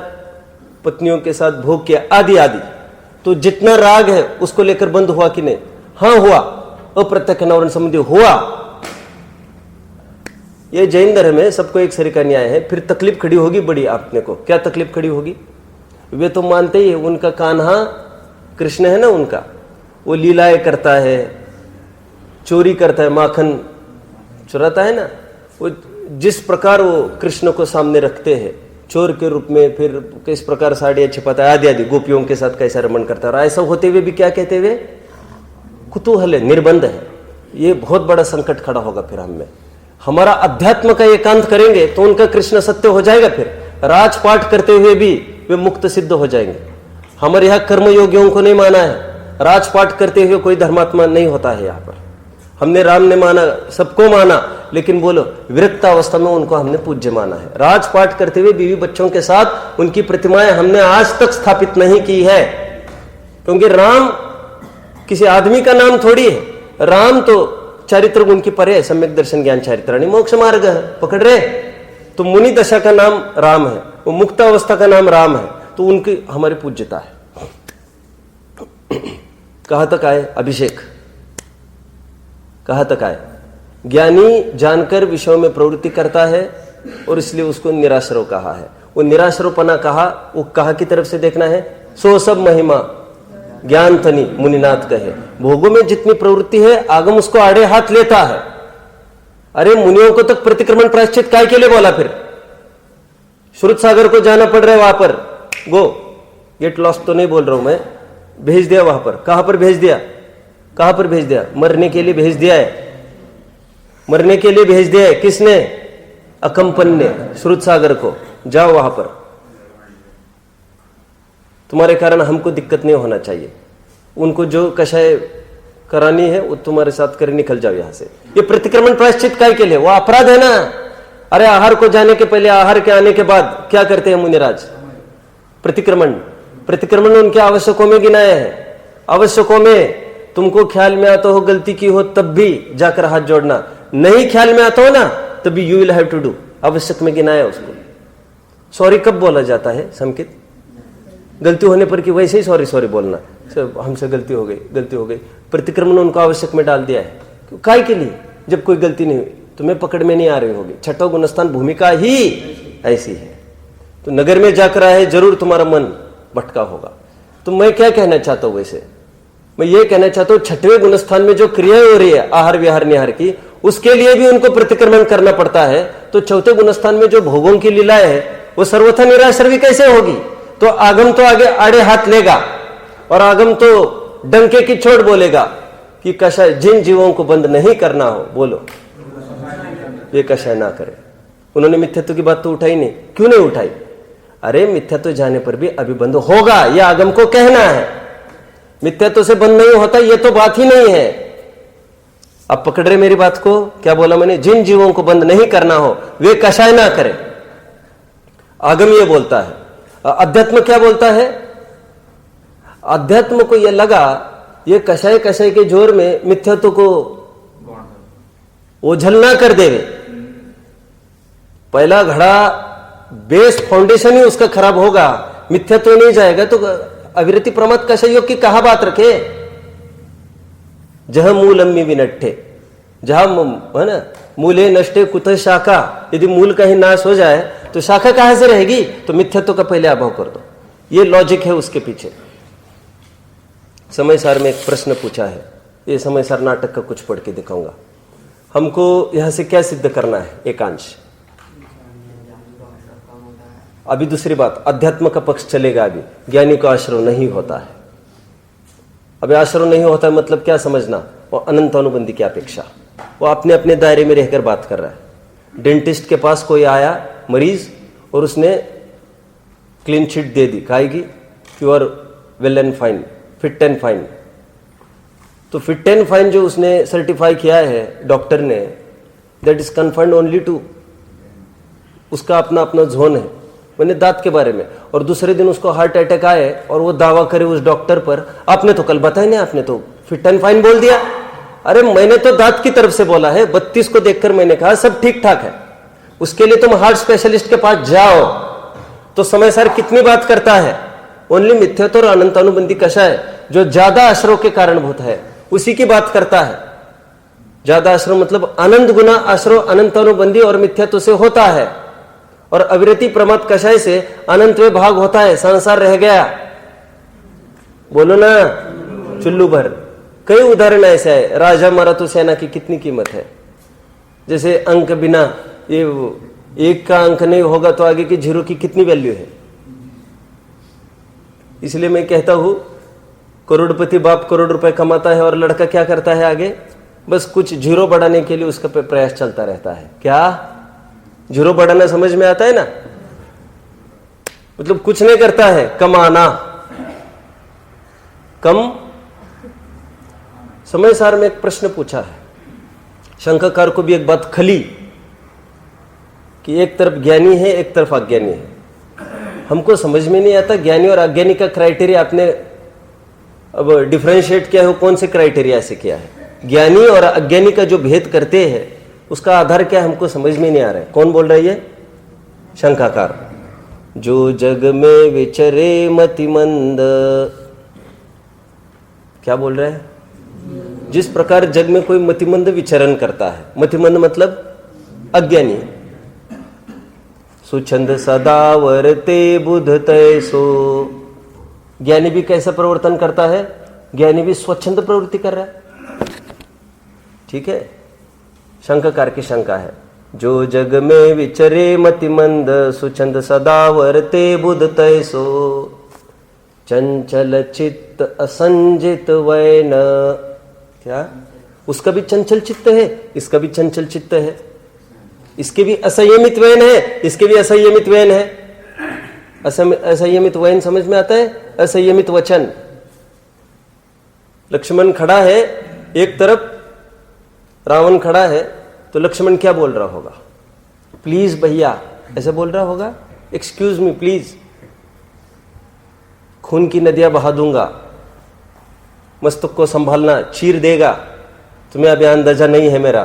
पत्नियों के साथ भोग किया, आदि आदि, तो जितना राग है उसको लेकर बंद हुआ कि नहीं? हाँ हुआ, अप्रत्यक्ष अनावरण संबंधी हुआ। ये जैन धर्म में सबको एक सरी का न्याय है। फिर तकलीफ खड़ी होगी बड़ी आपने को। क्या तकलीफ खड़ी होगी? वे तो मानते ही है उनका कान्हा कृष्ण है ना, उनका वो लीलाएं करता है, चोरी करता है, माखन चुराता है ना, वो जिस प्रकार वो कृष्ण को सामने रखते हैं चोर के रूप में, फिर किस प्रकार साड़ियां छिपाता है, आदि आदि, गोपियों के साथ कैसा रमण करता है। ऐसा होते हुए भी क्या कहते हुए? कुतूहल है, निर्बंध है। ये बहुत बड़ा संकट खड़ा होगा फिर हमें। हमारा अध्यात्म का एकांत करेंगे तो उनका कृष्ण सत्य हो जाएगा। फिर राजपाठ करते हुए भी वे मुक्त सिद्ध हो जाएंगे। हमारे यहाँ कर्मयोगियों को नहीं माना है, राजपाठ करते हुए कोई धर्मात्मा नहीं होता है। यहाँ पर हमने राम ने माना, सबको माना, लेकिन बोलो विरक्त अवस्था में उनको हमने पूज्य माना है। राजपाठ करते हुए बीवी बच्चों के साथ उनकी प्रतिमाएं हमने आज तक स्थापित नहीं की है, क्योंकि राम किसी आदमी का नाम थोड़ी है। राम तो चरित्र गुण की परे है, सम्यक दर्शन ज्ञान चारित्राणि मोक्ष मार्ग है। पकड़ रहे? तो मुनि दशा का नाम राम है, वो मुक्त अवस्था का नाम राम है, तो उनकी हमारी पूज्यता है। कहाँ तक आए? अभिषेक कहाँ तक आए? ज्ञानी जानकर विषयों में प्रवृत्ति करता है और इसलिए उसको निराश्रव कहा है। वो निराश्रवपना कहा, वो कहाँ की तरफ से देखना है? सो सब महिमा ज्ञान तनी मुनिनाथ कहे। भोगों में जितनी प्रवृत्ति है आगम उसको आड़े हाथ लेता है। अरे मुनियों को तक प्रतिक्रमण प्रायश्चित काय के लिए बोला? फिर श्रुत सागर को जाना पड़ रहा है, वहां पर गो गेट लॉस्ट तो नहीं बोल रहा हूं मैं, भेज दिया वहां पर। कहां पर भेज दिया? कहां पर भेज दिया? मरने के लिए भेज दिया है। मरने के लिए भेज दिया है। किसने? अकंपन ने श्रुत सागर को। जाओ वहां पर, तुम्हारे कारण हमको दिक्कत नहीं होना चाहिए। उनको जो कषाय करानी है वो तुम्हारे साथ करे, निकल जाओ यहां से। ये प्रतिक्रमण प्रायश्चित काय के लिए? वो अपराध है ना। अरे आहार को जाने के पहले, आहार के आने के बाद क्या करते हैं मुनिराज? प्रतिक्रमण। प्रतिक्रमण उनके आवश्यकों में गिनाया है। आवश्यकों में तुमको ख्याल में आता हो गलती की हो तब भी जाकर हाथ जोड़ना, नहीं ख्याल में आता हो ना तभी you will have to do. आवश्यक में गिनाया उसको। सॉरी कब बोला जाता है संकित? गलती होने पर कि वैसे ही सॉरी सॉरी बोलना, हमसे गलती हो गई, गलती हो गई। प्रतिक्रमण उनको आवश्यक में डाल दिया है। काय के लिए? जब कोई गलती नहीं हुई, तुम्हें पकड़ में नहीं आ रही होगी। छठो गुणस्थान भूमिका ही ऐसी है। तो नगर में जाकर आए, जरूर तुम्हारा मन भटका होगा। तो मैं क्या कहना चाहता हूं? वैसे मैं ये कहना चाहता हूं, छठवें गुणस्थान में जो क्रियाएं हो रही है आहार विहार निहार की, उसके लिए भी उनको प्रतिक्रमण करना पड़ता है। तो चौथे गुणस्थान में जो भोगों की लीलाएं है वो सर्वथा निराश्रवी कैसे होगी? तो आगम तो आगे आड़े हाथ लेगा और आगम तो डंके की चोट बोलेगा कि कषाय जिन जीवों को बंद नहीं करना हो, बोलो ये कषाय ना करे। उन्होंने मिथ्यात्व की बात तो उठाई नहीं। क्यों नहीं उठाई? अरे मिथ्यात्व जाने पर भी अभिबंध होगा, यह आगम को कहना है। मिथ्यात्व से बंद नहीं होता ये तो बात ही नहीं है। अब पकड़ रहे मेरी बात को? क्या बोला मैंने? जिन जीवों को बंद नहीं करना हो वे कषाय ना करें। आगम ये बोलता है। अध्यात्म क्या बोलता है? अध्यात्म को यह लगा ये कषाय कषाय के जोर में मिथ्यात्व को ओझल ना कर देवे। पहला घड़ा बेस फाउंडेशन ही उसका खराब होगा, मिथ्यात्व नहीं जाएगा। तो अविरति प्रमाद कषाय योग की कहा बात रखे? जह मूलम्मी विनट्ठे, जहां है ना मूले नष्टे कुतः शाखा। यदि मूल कहीं नाश हो जाए तो शाखा कहां से रहेगी? तो मिथ्यात्व का पहले अभाव कर दो। ये लॉजिक है उसके पीछे। समय सार में एक प्रश्न पूछा है, ये समय सार नाटक का कुछ पढ़ के दिखाऊंगा। हमको यहां से क्या सिद्ध करना है? एकांश। अभी दूसरी बात, अध्यात्म का पक्ष चलेगा। अभी ज्ञानी को आश्रव नहीं होता है। अभी आश्रव नहीं होता है मतलब क्या समझना? वो अनंत अनुबंधी की अपेक्षा, वो अपने अपने दायरे में रहकर बात कर रहा है। डेंटिस्ट के पास कोई आया मरीज और उसने क्लीन चिट दे दी, कहेगी you are well and fine, fit and fine. तो फिट एंड फाइन जो उसने सर्टिफाई किया है डॉक्टर ने, that is conferred only to, उसका अपना अपना जोन है। मैंने दांत के बारे में, और दूसरे दिन उसको हार्ट अटैक आए और वो दावा करे उस डॉक्टर पर, आपने तो कल बताया नहीं, आपने तो फिट एंड फाइन बोल दिया। अरे मैंने तो दांत की तरफ से बोला है, 32 को देखकर मैंने कहा सब ठीक ठाक है। उसके लिए तुम हार्ट स्पेशलिस्ट के पास जाओ। तो समय सार कितनी बात करता है? ओनली मिथ्यात्व और अनंत अनुबंधी कषाय जो ज्यादा आश्रव के कारणभूत है उसी की बात करता है। ज्यादा आश्रव मतलब अनंत गुना आश्रव अनंत अनुबंधी और मिथ्यात्व से होता है, और अविरति प्रमाद कषाय से अनंतवे भाग होता है, संसार रह गया। बोलो ना चुल्लू भर। कई उदाहरण ऐसे है। राजा मारातू सेना की कितनी कीमत है? जैसे अंक बिना, ये एक का अंक नहीं होगा तो आगे की जीरो की कितनी वैल्यू है। इसलिए मैं कहता हूं करोड़पति बाप करोड़ रुपए कमाता है और लड़का क्या करता है आगे? बस कुछ जीरो बढ़ाने के लिए उसका प्रयास चलता रहता है। क्या जीरो बढ़ाना समझ में आता है ना? मतलब कुछ नहीं करता है, कमाना कम। समय सार में एक प्रश्न पूछा है, शंकाकार को भी एक बात खली कि एक तरफ ज्ञानी है एक तरफ अज्ञानी है। हमको समझ में नहीं आता ज्ञानी और अज्ञानी का क्राइटेरिया आपने अब डिफरेंशिएट किया है, कौन से क्राइटेरिया से किया है? ज्ञानी और अज्ञानी का जो भेद करते हैं उसका आधार क्या है हमको समझ में नहीं आ रहा है। कौन बोल रही है? शंकाकार। जो जग में विचरे मतिमंद, क्या बोल रहे हैं? जिस प्रकार जग में कोई मतिमंद विचरण करता है, मतिमंद मतलब अज्ञानी, सुछंद सदा वरते बुध तैसो। ज्ञानी भी कैसा प्रवर्तन करता है? ज्ञानी भी स्वच्छंद प्रवृत्ति कर रहा है। ठीक है, शंकाकार की शंका है, जो जग में विचरे मतिमंद सुछंद सदा वरते बुध तैसो, चंचल चित्त असंजित वैन। क्या? उसका भी चंचल चित्त है, इसका भी चंचल चित्त है, इसके भी असंयमित वैन है, इसके भी असंयमित वैन है। असंयमित वैन समझ में आता है? असंयमित वचन। लक्ष्मण खड़ा है एक तरफ, रावण खड़ा है, तो लक्ष्मण क्या बोल रहा होगा? प्लीज भैया, ऐसे बोल रहा होगा, एक्सक्यूज मी प्लीज, खून की नदियां बहा दूंगा, मस्तक को संभालना, चीर देगा, तुम्हें अभी अंदाजा नहीं है मेरा।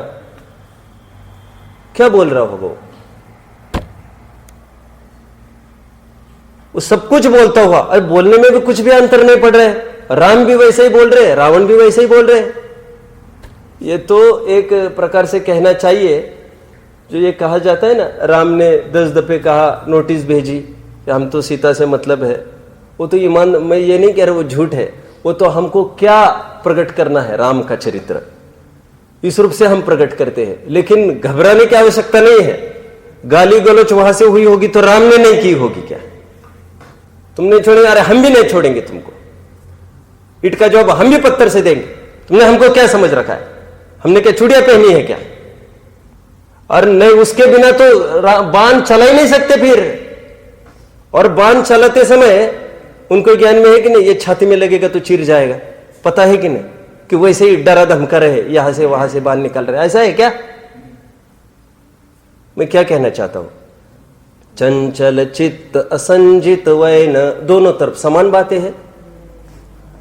क्या बोल रहा होगा? वो सब कुछ बोलता हुआ, अरे बोलने में भी कुछ भी अंतर नहीं पड़ रहा है, राम भी वैसे ही बोल रहे, रावण भी वैसे ही बोल रहे। ये तो एक प्रकार से कहना चाहिए, जो ये कहा जाता है ना, राम ने 10 दफे कहा, नोटिस भेजी कि हम तो सीता से मतलब है, वो तो ईमान, मैं ये नहीं कह रहा वो झूठ है, वो तो हमको क्या प्रकट करना है, राम का चरित्र, इस रूप से हम प्रकट करते हैं। लेकिन घबराने की आवश्यकता नहीं है। गाली गलौच वहां से हुई होगी तो राम ने नहीं की होगी क्या? तुम नहीं छोड़ेंगे? अरे हम भी नहीं छोड़ेंगे तुमको, ईट का जवाब हम भी पत्थर से देंगे। तुमने हमको क्या समझ रखा है? हमने क्या चूड़ियां पहनी है क्या? और नहीं, उसके बिना तो बाण चला ही नहीं सकते फिर। और बाण चलाते समय उनको ज्ञान में है कि नहीं, ये छाती में लगेगा तो चिर जाएगा, पता है कि नहीं, कि वैसे ही डरा धमका रहे, यहां से वहां से बाण निकल रहे, ऐसा है क्या? मैं क्या कहना चाहता हूं? चंचल चित्त असंजित वैन, दोनों तरफ समान बातें हैं।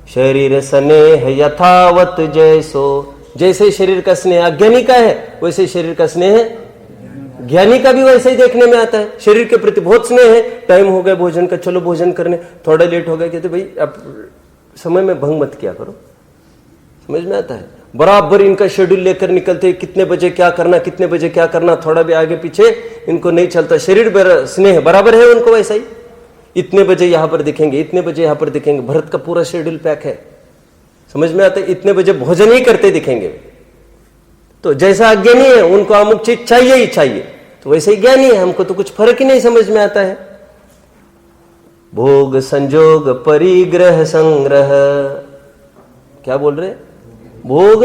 शरीर स्नेह यथावत जैसो, जैसे शरीर का स्नेह अज्ञानी का है, वैसे शरीर का स्नेह ज्ञानी का भी वैसे ही देखने में आता है। शरीर के प्रति बहुत स्नेह है, टाइम हो गया भोजन का, चलो भोजन करने, थोड़ा लेट हो गया, कहते भाई अब समय में भंग मत किया करो। समझ में आता है? बराबर इनका शेड्यूल लेकर निकलते, कितने बजे क्या करना, कितने बजे क्या करना, थोड़ा भी आगे पीछे इनको नहीं चलता। शरीर स्नेह बराबर है उनको वैसा ही, इतने बजे यहां पर दिखेंगे, इतने बजे यहां पर दिखेंगे। भरत का पूरा शेड्यूल पैक है, समझ में आता है? इतने बजे भोजन ही करते दिखेंगे। तो जैसा अज्ञानी है उनको अमुक चीज चाहिए ही चाहिए, तो वैसे ही ज्ञानी है, हमको तो कुछ फर्क ही नहीं समझ में आता है। भोग संजोग परिग्रह संग्रह, क्या बोल रहे? भोग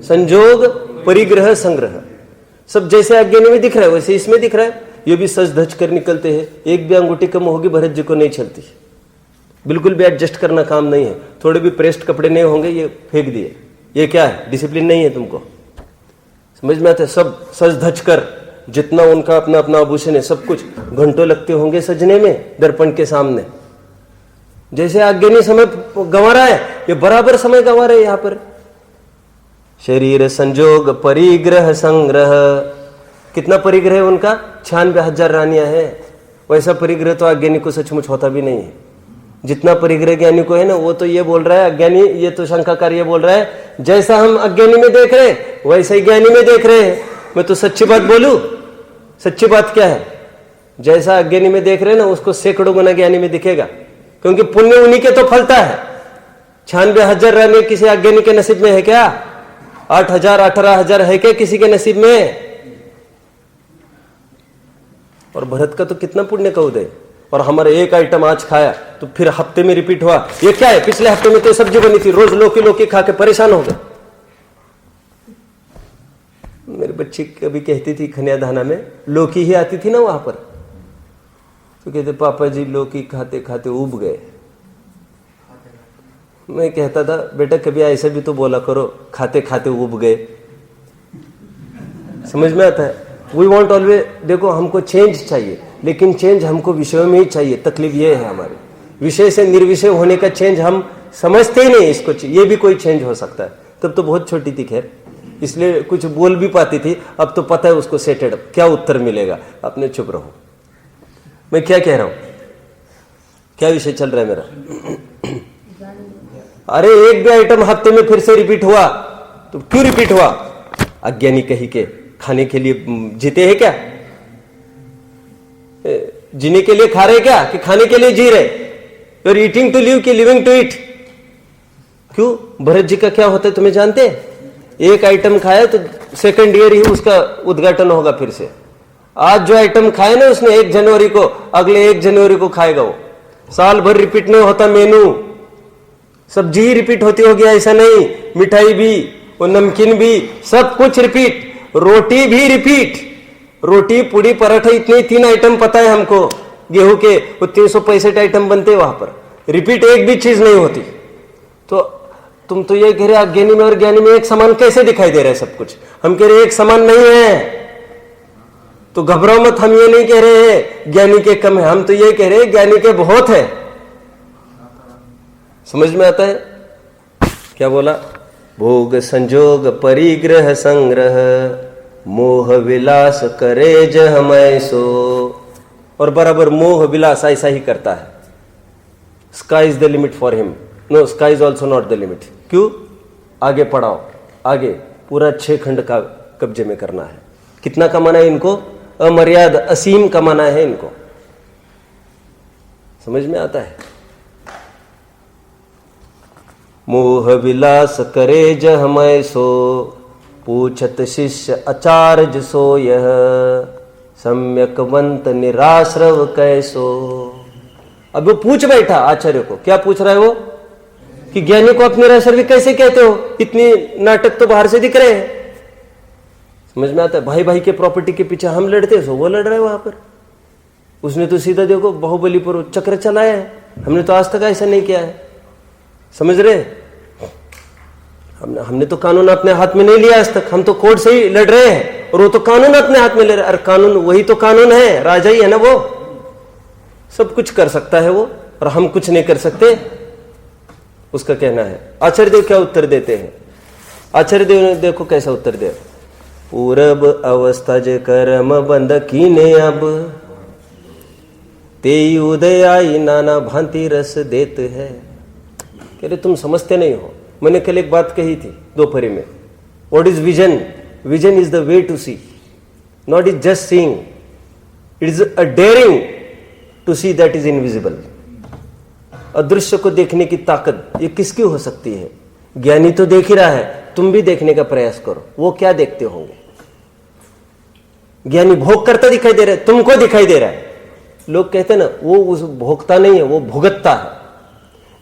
संजोग परिग्रह संग्रह, सब जैसे अज्ञानी में दिख रहा है वैसे इसमें दिख रहा है। ये भी सज धज कर निकलते हैं, एक भी अंगूठी कम होगी भरत जी को नहीं चलती, बिल्कुल भी एडजस्ट करना काम नहीं है। थोड़े भी प्रेस्ड कपड़े नहीं होंगे, ये फेंक दिए, ये क्या है? डिसिप्लिन नहीं है तुमको, समझ में आता है? सब सज धज कर, जितना उनका अपना अपना आभूषण है, सब कुछ, घंटों लगते होंगे सजने में दर्पण के सामने। जैसे अज्ञानी समय गंवा रहा है, ये बराबर समय गंवा रहे यहां पर। शरीर संजोग परिग्रह संग्रह, कितना परिग्रह है उनका? 96,000 रानियां है। वैसा परिग्रह तो अज्ञानी को सचमुच होता भी नहीं है। जितना परिग्रह ज्ञानी को है ना, वो तो ये बोल रहा है, अज्ञानी ये तो शंकाकार ये बोल रहा है, जैसा हम अज्ञानी में देख रहे हैं वैसा ही ज्ञानी में देख रहे हैं। मैं तो सच्ची बात बोलूं, सच्ची बात क्या है? जैसा अज्ञानी में देख रहे हैं ना, उसको सैकड़ों गुना ज्ञानी में दिखेगा, क्योंकि पुण्य उन्हीं के तो फलता है। 96,000 रानियां किसी अज्ञानी के नसीब में है क्या? 8,000 18,000 है क्या किसी के नसीब में? और भरत का तो कितना पुण्य का उदय, और हमारा एक आइटम आज खाया तो फिर हफ्ते में रिपीट हुआ। ये क्या है? पिछले हफ्ते में तो सब्जी बनी थी, रोज लौकी लौकी खा के परेशान हो गए। मेरी बच्ची कभी कहती थी, खनियाधाना में लौकी ही आती थी ना वहां पर, तो कहते पापा जी लौकी खाते खाते उब गए। मैं कहता था बेटा कभी ऐसा भी तो बोला करो, खाते खाते उब गए। समझ में आता है? वी वॉन्ट ऑलवेज, देखो हमको चेंज चाहिए, लेकिन चेंज हमको विषयों में ही चाहिए। तकलीफ ये है हमारी, विषय से निर्विषय होने का चेंज हम समझते ही नहीं इसको। ये भी कोई चेंज हो सकता है। तब तो बहुत छोटी थी खैर, इसलिए कुछ बोल भी पाती थी, अब तो पता है उसको सेटेड क्या उत्तर मिलेगा। अपने चुप रहो। मैं क्या कह रहा हूं, क्या विषय चल रहा है मेरा? अरे एक भी आइटम हफ्ते में फिर से रिपीट हुआ तो क्यों रिपीट हुआ? अज्ञानी कही के खाने के लिए जीते हैं क्या? जीने के लिए खा रहे क्या कि खाने के लिए जी रहे? You are eating to live कि लिविंग टू ईट? क्यों? भरत जी का क्या होता है तुम्हें जानते हैं? एक आइटम खाया तो सेकंड ईयर ही उसका उद्घाटन होगा फिर से। आज जो आइटम खाए ना उसने 1 जनवरी को, अगले 1 जनवरी को खाएगा वो। साल भर रिपीट नहीं होता मेनू, सब्जी ही रिपीट होती होगी ऐसा नहीं, मिठाई भी और नमकीन भी, सब कुछ रिपीट, रोटी भी रिपीट। रोटी पूड़ी पराठा इतने 3 आइटम पता है हमको, गेहूं के वो 365 आइटम बनते हैं वहां पर, रिपीट एक भी चीज नहीं होती। तो तुम तो ये कह रहे अज्ञानी में और ज्ञानी में एक समान कैसे दिखाई दे रहा है सब कुछ? हम कह रहे एक समान नहीं है। तो घबराओ मत, हम ये नहीं कह रहे हैं ज्ञानी के कम है, हम तो ये कह रहे हैं ज्ञानी के बहुत है। समझ में आता है? क्या बोला? भोग संजोग परिग्रह संग्रह मोह विलास करे जहमय सो। और बराबर मोह विलास ऐसा ही करता है। Sky is the limit for him, no sky is also not the limit. क्यों? आगे पढ़ाओ, आगे पूरा 6 खंड का कब्जे में करना है। कितना कमाना है इनको? अमर्याद असीम कमाना है इनको। समझ में आता है? मोह विलास करे जहमय सो पूछत शिष्य आचार्य सो यह सम्यकवंत निराश्रव कैसो। अब वो पूछ बैठा आचार्य को, क्या पूछ रहा है वो? कि ज्ञानी को आप निराश्रवी कैसे कहते हो? इतनी नाटक तो बाहर से दिख रहे हैं। समझ में आता है? भाई भाई के प्रॉपर्टी के पीछे हम लड़ते सो वो लड़ रहे वहां पर। उसने तो सीधा देखो बाहुबली पर चक्र चलाया है, हमने तो आज तक ऐसा नहीं किया है। समझ रहे? हमने तो कानून अपने हाथ में नहीं लिया आज तक, हम तो कोर्ट से ही लड़ रहे हैं और वो तो कानून अपने हाथ में ले रहे। अरे कानून वही तो कानून है, राजा ही है ना वो, सब कुछ कर सकता है वो और हम कुछ नहीं कर सकते, उसका कहना है। आचार्य देव क्या उत्तर देते हैं? आचार्य देव ने देखो कैसा उत्तर दिया। पूरब अवस्था जे कर्म बंद कीने अब ते उदय आई नाना भांति रस देत है। कह रहे तुम समझते नहीं हो। मैंने कल एक बात कही थी दोपहरी में, what is vision? Vision is the way to see, not is just seeing, it is a daring to see that is invisible. अदृश्य को देखने की ताकत ये किसकी हो सकती है? ज्ञानी तो देख ही रहा है, तुम भी देखने का प्रयास करो। वो क्या देखते होंगे? ज्ञानी भोग करता दिखाई दे रहा है, तुमको दिखाई दे रहा है। लोग कहते हैं ना वो उस भोगता नहीं है, वो भुगतता है।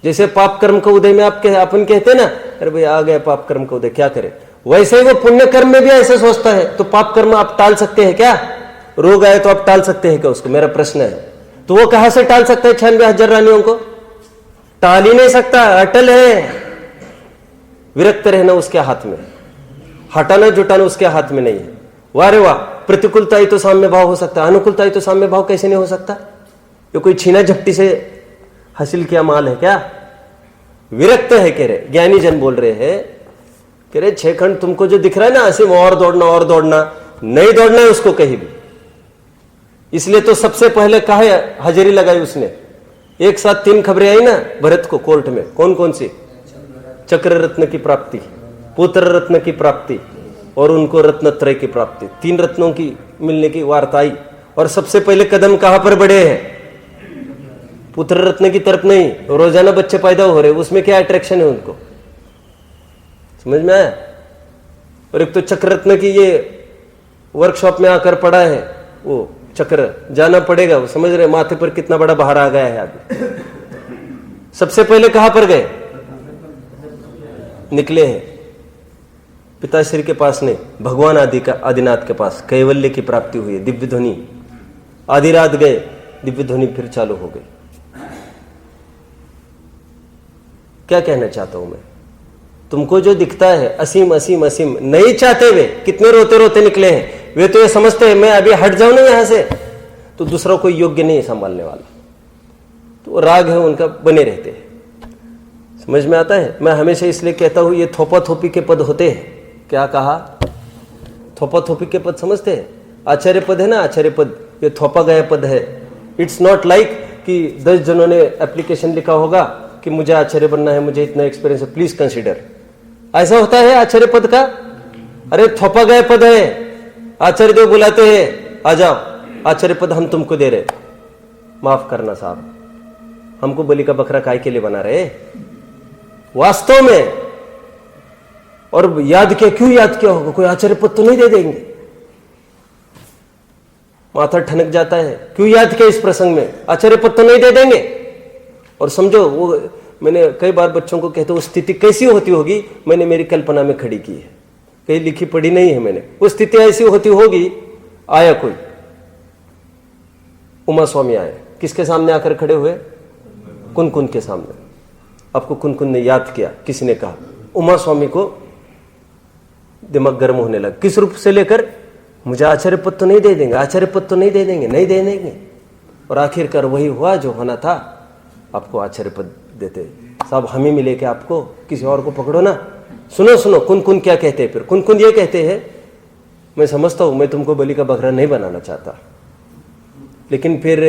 जैसे पाप कर्म का उदय में अपन कहते हैं ना, अरे भाई आ गया पाप कर्म का उदय, क्या करे? वैसे ही वो पुण्य कर्म में भी ऐसे सोचता है। तो पाप कर्म आप टाल सकते हैं क्या? रोग आए तो आप टाल सकते हैं क्या उसको? मेरा प्रश्न है। तो वो कहां से टाल सकता है 96,000 रानियों को? टाल ही नहीं सकता, अटल है। विरक्त रहना उसके हाथ में, हटाना जुटाना उसके हाथ में नहीं है। वाह रे वाह, प्रतिकूलता ही तो साम्य भाव हो सकता है, अनुकूलता ही तो साम्य भाव कैसे नहीं हो सकता? ये कोई छीना झपटी से हासिल किया माल है क्या? विरक्त है कह रहे, ज्ञानी जन बोल रहे हैं, कह रहे 6 खंड तुमको जो दिख रहा है ना, असीम और दौड़ना, नहीं दौड़ना है उसको कहीं भी। इसलिए तो सबसे पहले कहा हाजिरी लगाई उसने, एक साथ 3 खबरें आई ना भरत को कोर्ट में। कौन कौन सी? चक्र रत्न की प्राप्ति, पुत्र रत्न की प्राप्ति और उनको रत्नत्रय की प्राप्ति। 3 रत्नों की मिलने की वार्ता आई। और सबसे पहले कदम कहां पर बढ़े हैं? पुत्र रत्न की तरफ नहीं। रोजाना बच्चे पैदा हो रहे, उसमें क्या अट्रैक्शन है उनको? समझ में आया? और एक तो चक्र रत्न की ये वर्कशॉप में आकर पड़ा है, वो चक्र जाना पड़ेगा। वो समझ रहे माथे पर कितना बड़ा बाहर आ गया है आदमी। सबसे पहले कहां पर गए? निकले हैं पिताश्री के पास नहीं, भगवान आदिनाथ के पास। कैवल्य की प्राप्ति हुई, दिव्य ध्वनि। आधी रात गए, दिव्य ध्वनि फिर चालू हो गई। क्या कहना चाहता हूं मैं? तुमको जो दिखता है असीम असीम असीम, नहीं चाहते वे, कितने रोते रोते निकले हैं। वे तो ये समझते हैं मैं अभी हट जाऊं ना यहां से तो दूसरा कोई योग्य नहीं है संभालने वाला। तो राग है उनका, बने रहते हैं। समझ में आता है? मैं हमेशा इसलिए कहता हूं ये थोपा थोपी के पद होते हैं। क्या कहा? थोपा थोपी के पद समझते हैं? आचार्य पद है ना, आचार्य पद, ये थोपा गया पद है। इट्स नॉट लाइक कि 10 जनों ने एप्लीकेशन लिखा होगा कि मुझे आचार्य बनना है, मुझे इतना एक्सपीरियंस है, प्लीज कंसीडर। ऐसा होता है आचार्य पद का? अरे थोपा गया पद है, आचार्य देव बुलाते हैं, आ जाओ आचार्य पद हम तुमको दे रहे। माफ करना साहब, हमको बलि का बकरा काय के लिए बना रहे वास्तव में? और याद किया, क्यों याद किया होगा? कोई आचार्य पद तो नहीं दे देंगे? माथा ठनक जाता है, क्यों याद किया इस प्रसंग में? आचार्य पद तो नहीं दे देंगे। और समझो, वो मैंने कई बार बच्चों को कहते वो स्थिति कैसी होती होगी, मैंने मेरी कल्पना में खड़ी की है, कहीं लिखी पढ़ी नहीं है मैंने। वो स्थिति ऐसी होती होगी, आया कोई उमा स्वामी आए, किसके सामने आकर खड़े हुए? कुन के सामने। आपको कुन ने याद किया, किसी ने कहा, उमा स्वामी को दिमाग गर्म होने लगा। किस रूप से लेकर? मुझे आचार्य पद तो नहीं दे देंगे, आचार्य पद तो नहीं दे देंगे, नहीं दे देंगे। और आखिरकार वही हुआ जो होना था, आपको आचार्य पद देते। साहब हम ही मिले क्या आपको? किसी और को पकड़ो ना। सुनो सुनो, कुन क्या कहते हैं फिर? कुन ये कहते हैं, मैं समझता हूं मैं तुमको बलि का बकरा नहीं बनाना चाहता, लेकिन फिर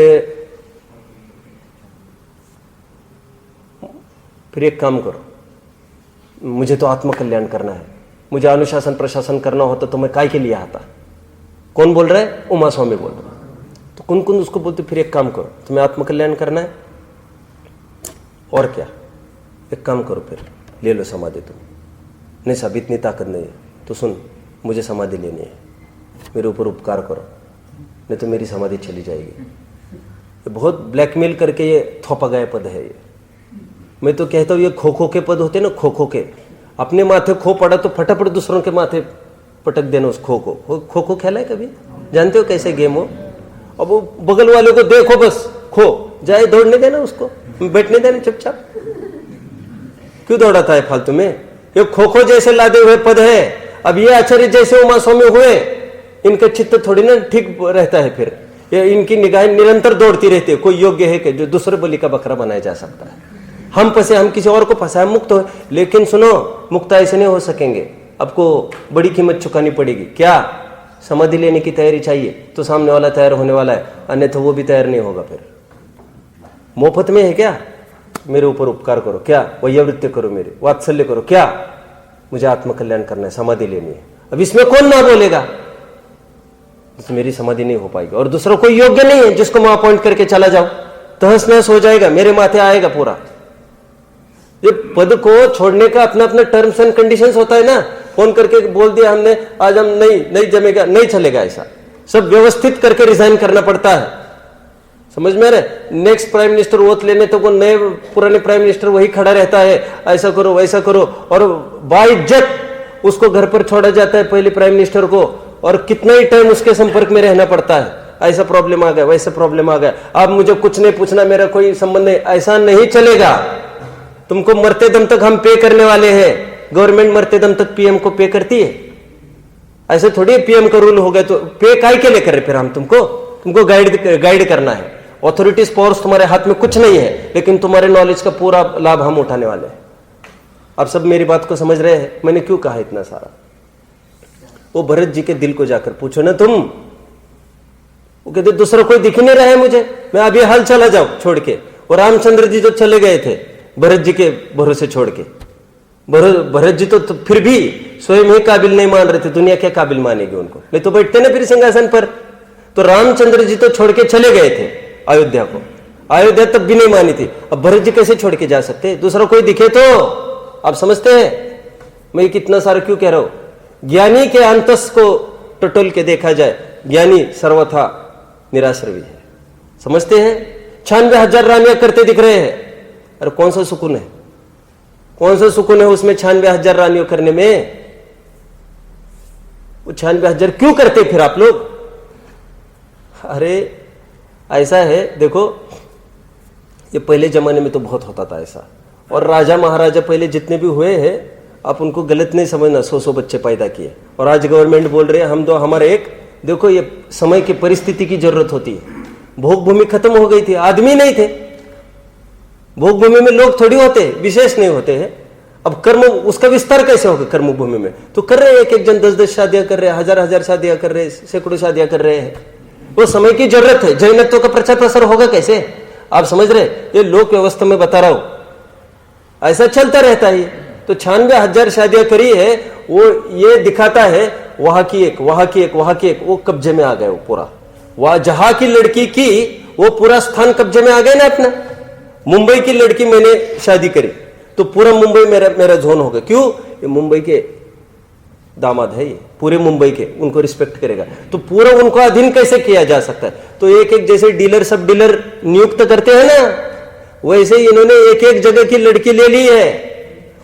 एक काम करो, मुझे तो आत्मकल्याण करना है, मुझे अनुशासन प्रशासन करना होता तो मैं काय के लिए आता। कौन बोल रहा है? उमा स्वामी बोल रहा है। तो कुन उसको बोलते फिर एक काम करो, तुम्हें आत्मकल्याण करना है और क्या, एक काम करो फिर ले लो समाधि तुम। नहीं साहब इतनी ताकत नहीं है, तो सुन मुझे समाधि लेनी है, मेरे ऊपर उपकार करो, नहीं तो मेरी समाधि चली जाएगी। ये बहुत ब्लैकमेल करके ये थोपा गया पद है ये। मैं तो कहता हूँ ये खो के पद होते ना, खो के, अपने माथे खो पड़ा तो फटाफट दूसरों के माथे पटक देना उस खो खेला है कभी? जानते हो कैसे गेम हो? अब वो बगल वाले को देखो, बस खो जाए, दौड़ने देना उसको, बैठने देना चुपचाप। क्यों दौड़ाता है फालतू में? ये खो जैसे लादे हुए पद है। अब ये आचार्य जैसे उमा स्वामी हुए, इनका चित्त थोड़ी ना ठीक रहता है, फिर ये इनकी निगाहें निरंतर दौड़ती रहती है। कोई योग्य है कि जो दूसरे बलि का बकरा बनाया जा सकता है? हम फंसे, हम किसी और को फंसाए, मुक्त हो। लेकिन सुनो, मुक्त ऐसे नहीं हो सकेंगे, आपको बड़ी कीमत चुकानी पड़ेगी। क्या? समाधि लेने की तैयारी चाहिए तो सामने वाला तैयार होने वाला है, अन्यथा वो भी तैयार नहीं होगा। फिर मोफत में है क्या? मेरे ऊपर उपकार करो, क्या वैयावृत्ति करो, मेरे वात्सल्य करो, क्या मुझे आत्मकल्याण करना है, समाधि लेनी है। अब इसमें कौन ना बोलेगा? तो मेरी समाधि नहीं हो पाएगी, और दूसरा कोई योग्य नहीं है जिसको मैं अपॉइंट करके चला जाऊं, तहस नहस हो जाएगा, मेरे माथे आएगा पूरा। ये पद को छोड़ने का अपना अपना टर्म्स एंड कंडीशंस होता है ना। फोन करके बोल दिया हमने आज हम नहीं जमेगा, नहीं चलेगा, ऐसा सब व्यवस्थित करके रिजाइन करना पड़ता है। समझ में आ रहा है? नेक्स्ट प्राइम मिनिस्टर वोट लेने तो वो नए पुराने प्राइम मिनिस्टर वही खड़ा रहता है, ऐसा करो वैसा करो, और बाइज्जत उसको घर पर छोड़ा जाता है पहले प्राइम मिनिस्टर को, और कितना ही टाइम उसके संपर्क में रहना पड़ता है। ऐसा प्रॉब्लम आ गया, वैसा प्रॉब्लम आ गया, अब मुझे कुछ नहीं पूछना, मेरा कोई संबंध नहीं, ऐसा नहीं चलेगा। तुमको मरते दम तक हम पे करने वाले हैं। गवर्नमेंट मरते दम तक पीएम को पे करती है? ऐसे थोड़ी पीएम का रूल हो गया तो पे काय के लिए कर रहे? फिर हम तुमको गाइड करना है। ऑथोरिटीज पावर्स तुम्हारे हाथ में कुछ नहीं है, लेकिन तुम्हारे नॉलेज का पूरा लाभ हम उठाने वाले हैं। आप सब मेरी बात को समझ रहे हैं? मैंने क्यों कहा इतना सारा? वो भरत जी के दिल को जाकर पूछो ना तुम। वो कहते दूसरा कोई दिख नहीं रहा है मुझे, मैं अभी हाल चला जाऊं छोड़ के। और रामचंद्र जी जो चले गए थे भरत जी के भरोसे छोड़ के, भरत जी तो फिर भी स्वयं ही काबिल नहीं मान रहे थे, दुनिया क्या काबिल मानेगी उनको? नहीं तो बैठते ना फिर सिंहासन पर। तो रामचंद्र जी तो छोड़ के चले गए थे अयोध्या को, अयोध्या तब भी नहीं मानी थी, अब भरत जी कैसे छोड़ के जा सकते? दूसरा कोई दिखे तो आप समझते हैं मैं कितना सारा क्यों कह रहा हूं? ज्ञानी के अंतस को टटोल के देखा जाए, ज्ञानी सर्वथा निराश्रवी है। समझते हैं? 96,000 रानियां करते दिख रहे हैं, अरे कौन सा सुकून है? कौन सा सुकून है उसमें 96,000 रानियों करने में? वो 96,000 क्यों करते फिर आप लोग? अरे ऐसा है, देखो ये पहले जमाने में तो बहुत होता था ऐसा, और राजा महाराजा पहले जितने भी हुए हैं आप उनको गलत नहीं समझना, 100 बच्चे पैदा किए। और आज गवर्नमेंट बोल रहे हैं हम तो हमारे एक, देखो ये समय की परिस्थिति की जरूरत होती है। भोग भूमि खत्म हो गई थी, आदमी नहीं थे। भोग भूमि में लोग थोड़ी होते, विशेष नहीं होते हैं। अब कर्म उसका विस्तार कैसे होगा? कर्म भूमि में तो कर रहे हैं, एक जन 10 शादियां कर रहे हैं, 1000 शादियां कर रहे हैं, सैकड़ों शादियां कर रहे हैं। वो समय की जरूरत है। जैनत्व का प्रचार प्रसार होगा कैसे? आप समझ रहे? ये लोक व्यवस्था में बता रहा हूं, ऐसा चलता रहता है। तो 96,000 शादियां करी है, वो ये दिखाता है वहां की एक, वहां की एक, वहां की एक, वो कब्जे में आ गए। वो पूरा वहां जहां की लड़की की वो पूरा स्थान कब्जे में आ गए ना अपना। मुंबई की लड़की मैंने शादी करी तो पूरा मुंबई मेरा जोन हो गया। क्यों? ये मुंबई के दामाद है, ये पूरे मुंबई के, उनको रिस्पेक्ट करेगा। तो पूरा उनको अधीन कैसे किया जा सकता है? तो एक एक जैसे डीलर सब डीलर नियुक्त करते हैं ना, वैसे इन्होंने एक एक जगह की लड़की ले ली है।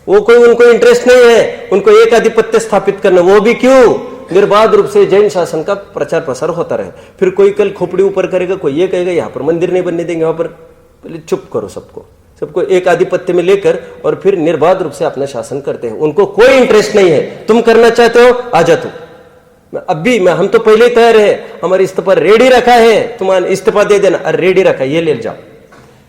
वो कोई उनको इंटरेस्ट नहीं है, उनको एक आधिपत्य स्थापित करना। वो भी क्यों? निर्बाध रूप से जैन शासन का प्रचार प्रसार होता रहे। फिर कोई कल खोपड़ी ऊपर करेगा, कोई ये कहेगा यहाँ पर मंदिर नहीं बनने देंगे, वहां पर। पहले चुप करो, सबको एक आधिपत्य में लेकर और फिर निर्बाध रूप से अपना शासन करते हैं। उनको कोई इंटरेस्ट नहीं है। तुम करना चाहते हो, आ जा तू। अब भी हम तो पहले ही तैयार है, हमारे इस्तीफा रेडी रखा है, तुम्हारा इस्तीफा दे देना, अरे रेडी रखा, ये ले जाओ।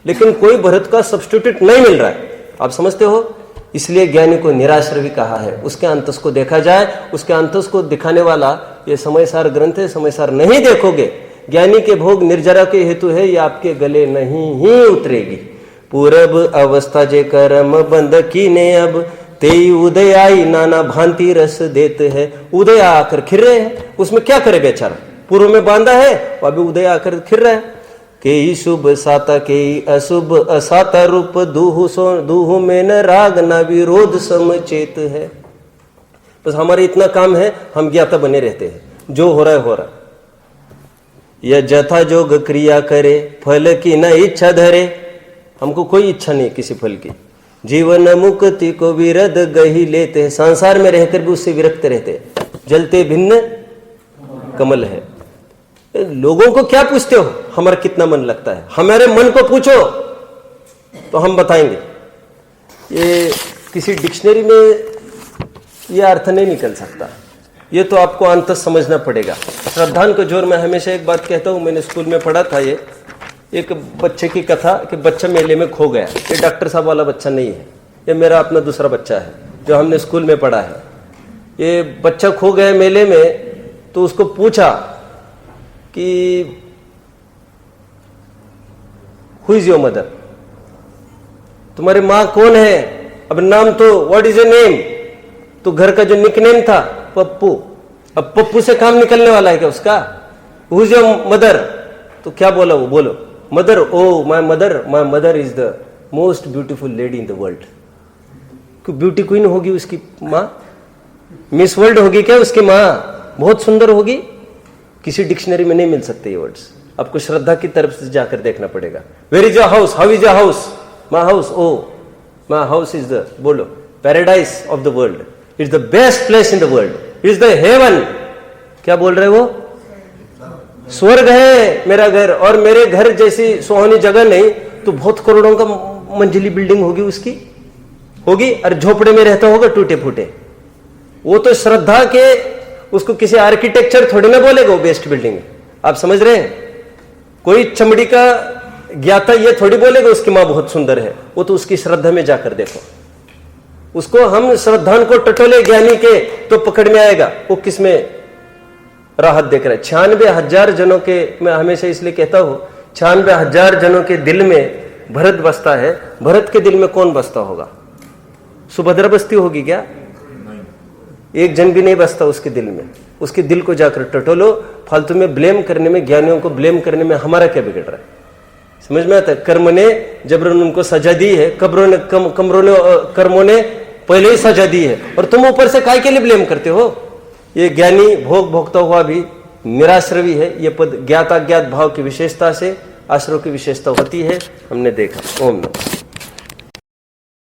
लेकिन कोई भरत का सब्स्टिट्यूट नहीं मिल रहा है, आप समझते हो। इसलिए ज्ञानी को निराश्रवी कहा है। उसके अंतस को देखा जाए, उसके अंतस को दिखाने वाला ये समयसार ग्रंथ है। समयसार नहीं देखोगे, ज्ञानी के भोग निर्जरा के हेतु है, ये आपके गले नहीं ही उतरेगी। पूरब अवस्था जे कर्म बंद कीने अब, तेई उदय आई नाना भांति रस देते है। उदय आकर खिर रहे हैं, उसमें क्या करे बेचारा? पूर्व में बांधा है, अभी उदय आकर खिर रहा है। के शुभ साता के अशुभ असाता रूप, दूहु में न राग न विरोध समचेत है। बस हमारे इतना काम है, हम ज्ञाता बने रहते हैं, जो हो रहा है हो रहा है। यह जथा जोग क्रिया करे, फल की न इच्छा धरे। हमको कोई इच्छा नहीं किसी फल की। जीवन मुक्ति को विरद गही लेते हैं, संसार में रहकर भी उससे विरक्त रहते हैं। जलते भिन्न कमल है। लोगों को क्या पूछते हो हमारा कितना मन लगता है? हमारे मन को पूछो तो हम बताएंगे। ये किसी डिक्शनरी में ये अर्थ नहीं निकल सकता, ये तो आपको अंत समझना पड़ेगा। श्रद्धान को जोर में हमेशा एक बात कहता हूं, मैंने स्कूल में पढ़ा था ये एक बच्चे की कथा कि बच्चा मेले में खो गया। ये डॉक्टर साहब वाला बच्चा नहीं है, ये मेरा अपना दूसरा बच्चा है जो हमने स्कूल में पढ़ा है। ये बच्चा खो गया मेले में, तो उसको पूछा कि हु इज योर मदर, तुम्हारी माँ कौन है? अब नाम तो व्हाट इज योर नेम, तो घर का जो निकनेम था पप्पू। अब पप्पू से काम निकलने वाला है क्या उसका? हु इज योर मदर, तो क्या बोला वो? बोलो mother, oh my mother is the most beautiful lady in the world. क्यों? ब्यूटी क्वीन होगी उसकी माँ, मिस वर्ल्ड होगी क्या उसकी माँ? बहुत सुंदर होगी। किसी डिक्शनरी में नहीं मिल सकते ये वर्ड्स, आपको श्रद्धा की तरफ से जाकर देखना पड़ेगा। Where is your house? How is your house? My house, oh my house is the, बोलो, paradise of the world, it's the best place in the world, it's the heaven. क्या बोल रहे वो? स्वर्ग है मेरा घर, और मेरे घर जैसी सुहानी जगह नहीं तो बहुत करोड़ों का मंजिली बिल्डिंग होगी उसकी, होगी, और झोपड़े में रहता होगा टूटे फूटे। वो तो श्रद्धा के, उसको किसी आर्किटेक्चर थोड़ी ना बोलेगा वो बेस्ट बिल्डिंग है। आप समझ रहे हैं? कोई चमड़ी का ज्ञाता ये थोड़ी बोलेगा उसकी माँ बहुत सुंदर है, वो तो उसकी श्रद्धा में जाकर देखो। उसको हम श्रद्धान को टटोले ज्ञानी के तो पकड़ में आएगा वो किसमें राहत देख रहा है। 96,000 जनों के, मैं हमेशा इसलिए कहता हूं 96,000 जनों के दिल में भरत बसता है। भरत के दिल में कौन बसता होगा? सुभद्रा बसती होगी क्या? एक जन भी नहीं बसता उसके दिल में। उसके दिल को जाकर टटोलो। फालतू में ब्लेम करने में, ज्ञानियों को ब्लेम करने में हमारा क्या बिगड़ रहा है? समझ में आता है? कर्म ने जबरन उनको सजा दी है, कर्मों ने पहले ही सजा दी है, और तुम ऊपर से काय के लिए ब्लेम करते हो? ये ज्ञानी भोग भोगता हुआ भी निराश्रवी है। ये पद ज्ञात अज्ञात भाव की विशेषता से आश्रव की विशेषता होती है, हमने देखा। ओम नमः।